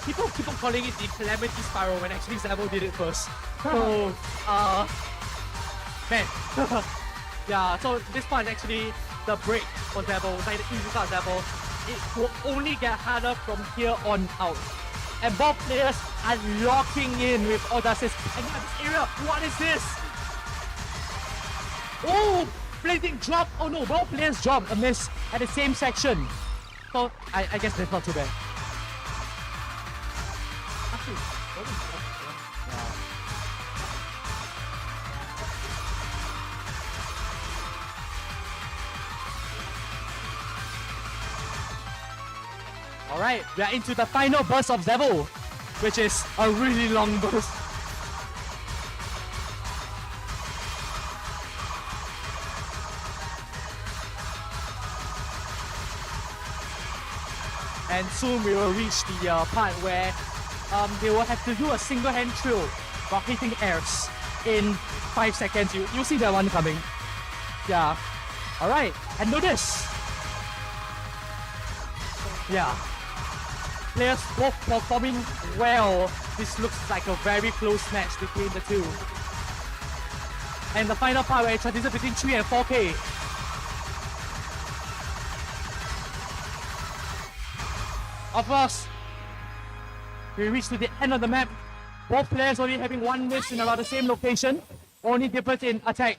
people keep on calling it the Calamity Spiral when actually Zebo did it first. So man, yeah. So this part is actually the break for Zebo, like the easy part Zebo. It will only get harder from here on out, and both players are locking in with Audacious. And yeah, this area, what is this? Oh, Blazing drop. Oh no, both players dropped a miss at the same section. So I guess that's not too bad. Alright, we are into the final burst of Zebo, which is a really long burst. and soon we will reach the part where they will have to do a single hand throw while hitting airs in 5 seconds. You see that one coming. Yeah. Alright, and notice. Yeah. Players both performing well. This looks like a very close match between the two. And the final part where it's transition between 3 and 4K. Of course, we reach to the end of the map. Both players only having one miss in about the same location. Only difference in attack.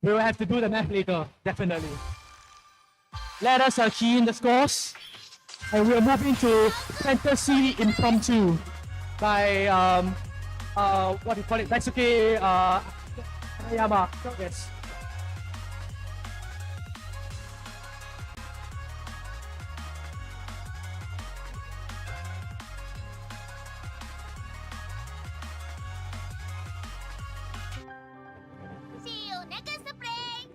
We will have to do the math later, definitely. Let us key in the scores. And we are moving to Fantasy Impromptu by, what do you call it? Daisuke Hanayama. Yes. See you next spring.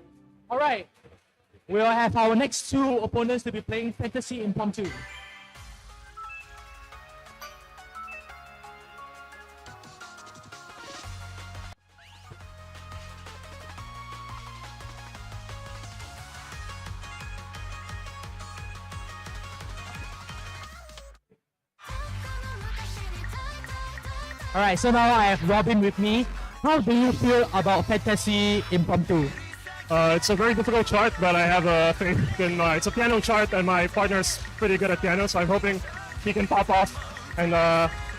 Alright. We'll have our next two opponents to be playing Fantasy Impromptu. Alright, so now I have Robin with me. How do you feel about Fantasy Impromptu? It's a very difficult chart, but I have a faith in it's a piano chart, and my partner's pretty good at piano, so I'm hoping he can pop off and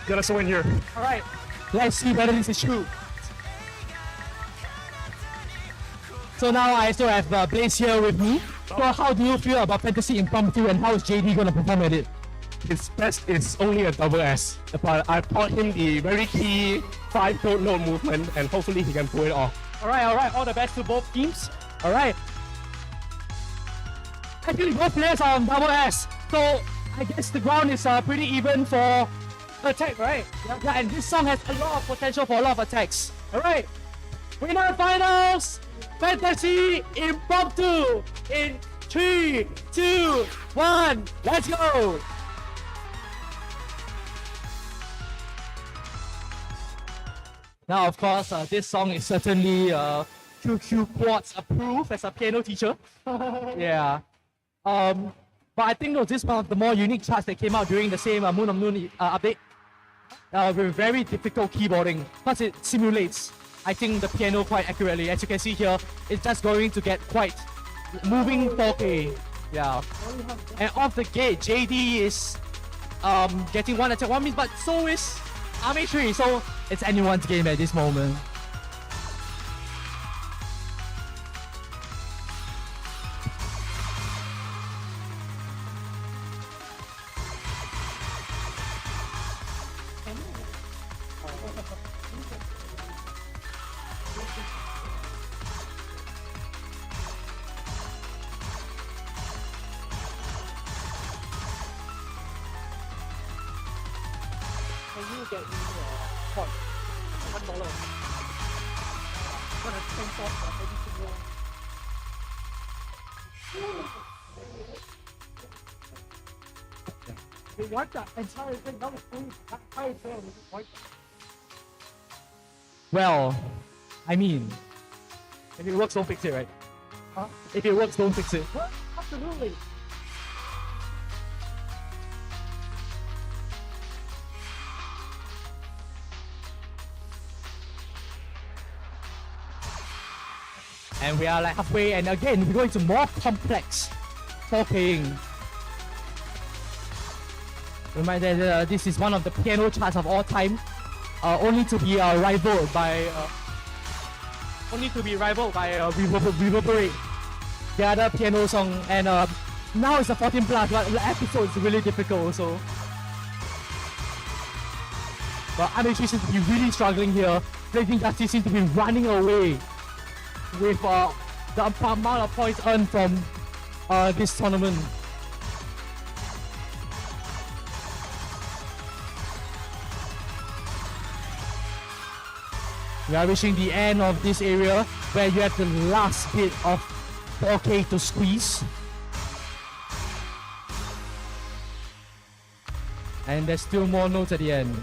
get us a win here. Alright, let's see whether this is true. So now I still have Blaze here with me. So how do you feel about Fantasy Impromptu and how is JD gonna perform at it? His best is only a double S, but I taught him the very key 5-note note movement, and hopefully he can pull it off. Alright, all the best to both teams. Alright. Actually, both players are on double S, so I guess the ground is pretty even for attack, right? Yeah, and this song has a lot of potential for a lot of attacks. Alright. Winner finals! Fantasy Impromptu in 3, 2, 1, let's go! Now, of course, this song is certainly QQ Quads approved as a piano teacher. Yeah. But I think this is one of the more unique charts that came out during the same Moon of Noon update. With very difficult keyboarding, plus it simulates, I think, the piano quite accurately. As you can see here, it's just going to get quite moving 4K. Yeah. And off the gate, JD is getting one attack, one miss, but so is Army 3, so it's anyone's game at this moment. Can you get me point? $1. Gonna spend off for every single we want that entire thing, that was only that entire thing, we just want that. Well, I mean, if it works, don't fix it, right? Huh? If it works, don't fix it. What? Absolutely. And we are like halfway, and again, we're going to more complex 4King. Reminder that this is one of the piano charts of all time, only to be rivaled by Reverberate, the other piano song. And now it's a 14 plus, but the episode is really difficult also. But Amici seems to be really struggling here. Blazing Justice seems to be running away with the amount of points earned from this tournament. We are reaching the end of this area where you have the last bit of 4K to squeeze. And there's still more notes at the end.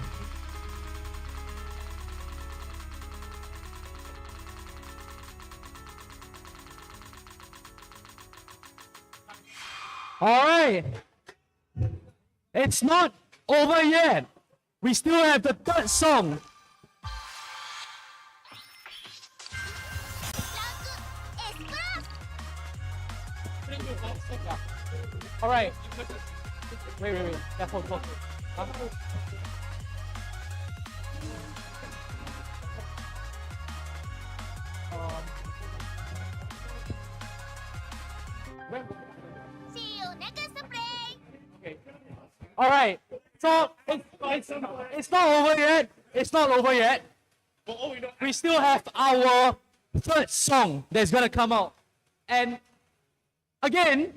Alright. It's not over yet. We still have the third song. Alright. Wait. Yeah, hold. Huh? See you next spring. Alright. So it's not over yet. It's not over yet. We still have our third song that's gonna come out. And again,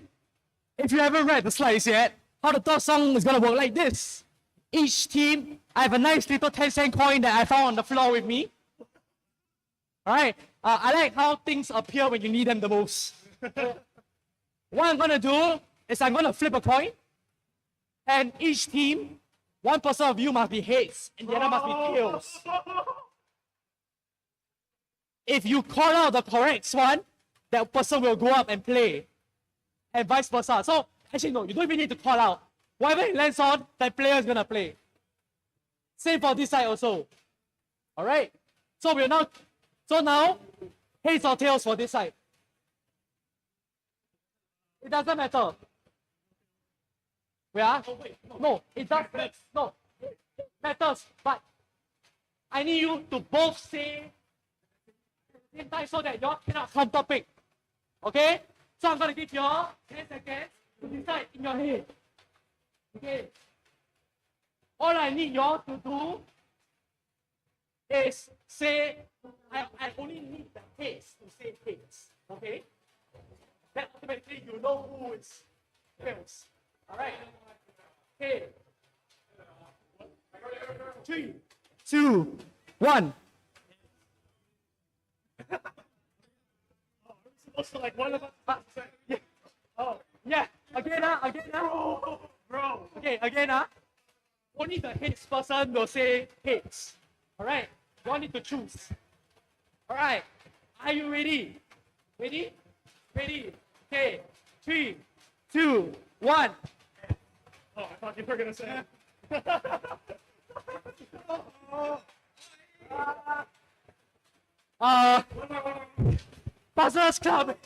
if you haven't read the slides yet, how the third song is gonna work like this. Each team, I have a nice little 10-cent coin that I found on the floor with me. Alright, I like how things appear when you need them the most. What I'm gonna do is I'm gonna flip a coin, and each team, one person of you must be heads, and the other must be tails. If you call out the correct one, that person will go up and play, and vice versa. So, actually no, you don't even need to call out. Whatever it lands on, that player is gonna play. Same for this side also. Alright? So now, heads or tails for this side. It doesn't matter. Where? No, it does. No, it matters. But I need you to both say at the same time so that you cannot counter pick. Okay? So I'm gonna give you 10 seconds to decide in your head. Okay? All I need you to do is say, I only need the heads to say heads. Okay? Then automatically you know who is tails. Alright. Okay. 3, 2, 1. Also, like one of us. Yeah. Oh, yeah. Again, bro. Okay, again, only the heads person will say heads. Alright. You all need to choose. Alright. Are you ready? Ready? Ready. Okay. 3, 2, 1. Oh, I thought you were gonna say. Buzzers Club.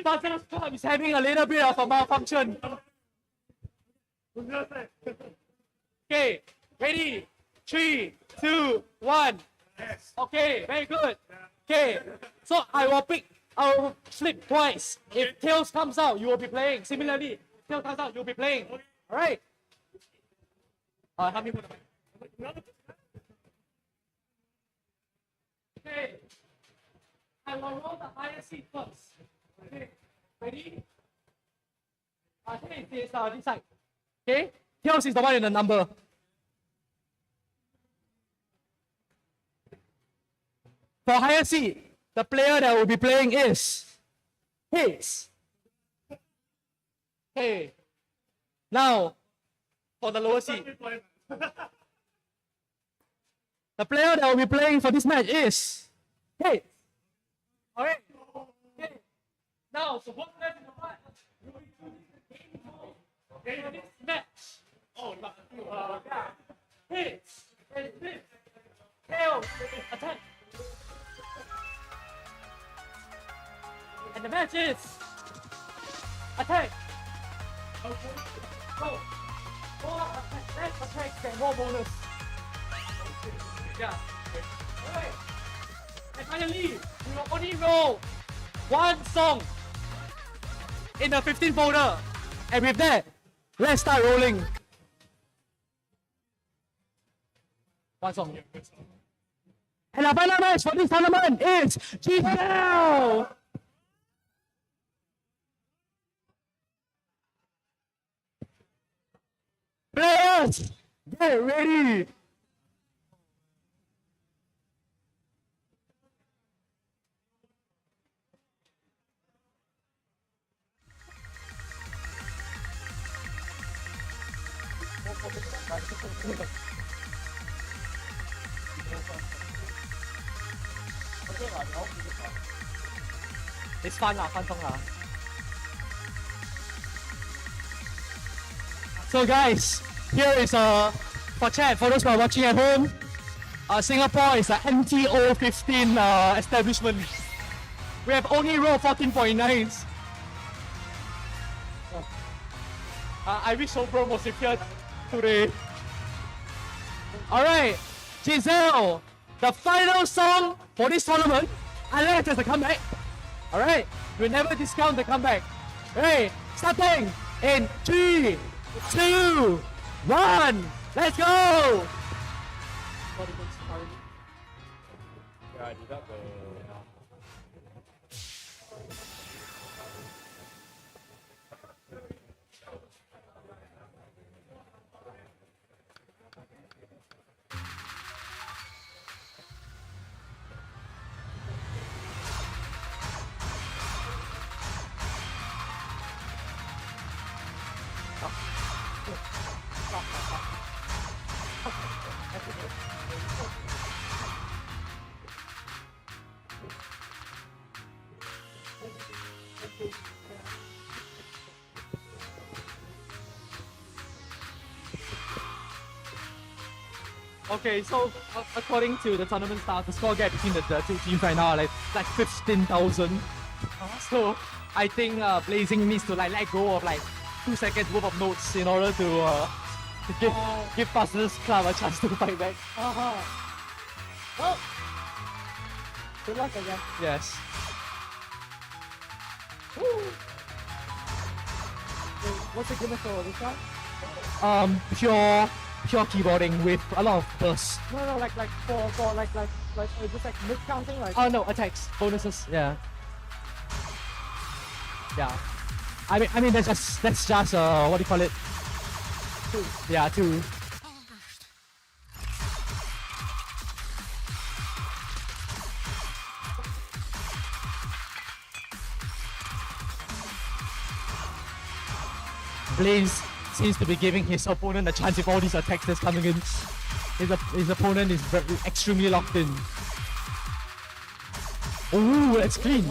Buzzers Club is having a little bit of a malfunction. Okay, ready? 3, 2, 1. Okay, very good. Okay, so I will flip twice. If tails comes out, you will be playing. Similarly, tails comes out, you'll be playing. All right. Help me put the mic. Okay. I will roll the higher seat first. Okay. Ready? Here it is this side. Okay. Tails is the one in the number. For higher seat, the player that will be playing is heads. Okay. Now, for the lower seat. The player that will be playing for this match is heads. Alright. Okay. Now, so what's left in the match? You will choose the game mode. Okay, for this match. Oh, yeah. Heads. Tails. Attack. And the match is attack. Go. More attack, less attack, get more bonus. Yeah. Alright. And finally, we will only roll one song in the 15 folder. And with that, let's start rolling. One song. And our final match for this tournament is GPL. Players, get ready. It's fun lah, fun song lah. So guys, here is for chat, for those who are watching at home, Singapore is a MTO 15 establishment. We have only row 14.9s. I wish Sobro was here today. Alright, Giselle, the final song for this tournament, unless there's a comeback. Alright, we never discount the comeback. Hey, starting in 3, 2, 1, let's go! Okay, so according to the tournament start, the score gap between the two teams right now are like 15,000. So I think Blazing needs to let go of 2 seconds worth of notes in order to give Fastest Club a chance to fight back. Oh! Good luck again. Yes. Woo. Wait, what's the gimmick for this one? Pure keyboarding with a lot of bursts. No, just mid counting, Oh no, attacks, bonuses, yeah. Yeah. I mean that's just what do you call it? 2. Yeah, 2. Blaze seems to be giving his opponent a chance with all these attacks that's coming in. His opponent is extremely locked in. Oh, that's clean.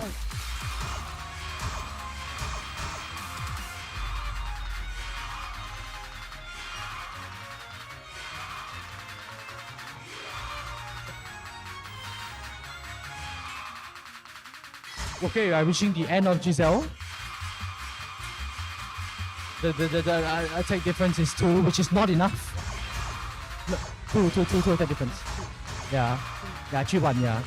Okay, we are reaching the end of Giselle. The attack difference is 2, which is not enough. No, 2 attack difference. Yeah, 3-1, yeah.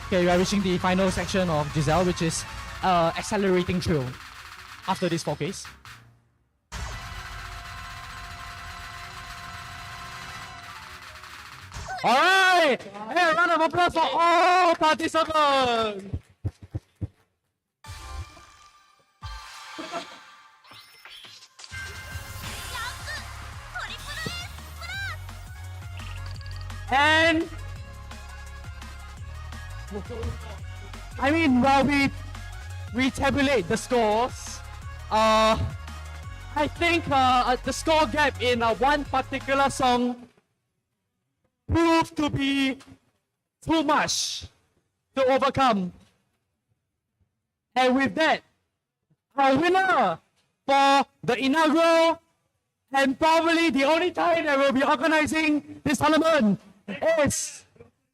Okay, we are reaching the final section of Giselle, which is accelerating thrill after this 4Ks. Alright! Hey, round of applause for all participants! And I mean, while we tabulate the scores, I think the score gap in one particular song proved to be too much to overcome. And with that, our winner for the inaugural and probably the only time that we'll be organizing this tournament is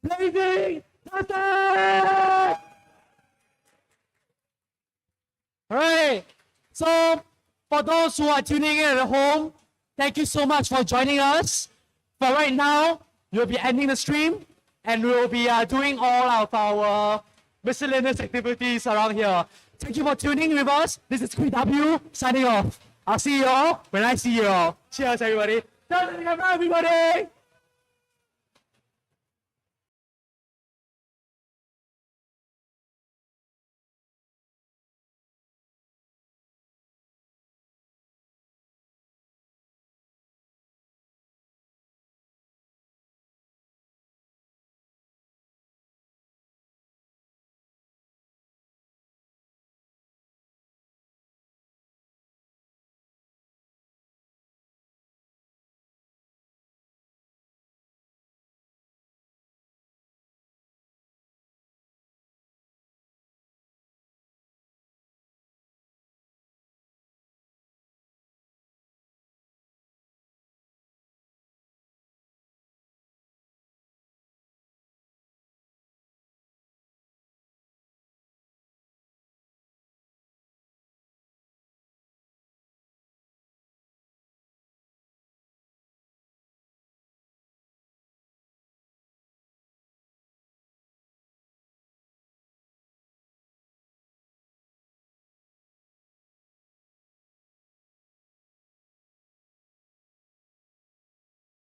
Blazing Attack! Alright, so for those who are tuning in at home, thank you so much for joining us. For right now, we'll be ending the stream and we'll be doing all of our miscellaneous activities around here. Thank you for tuning with us. This is QW signing off. I'll see you all when I see you all. Cheers, everybody. Everybody!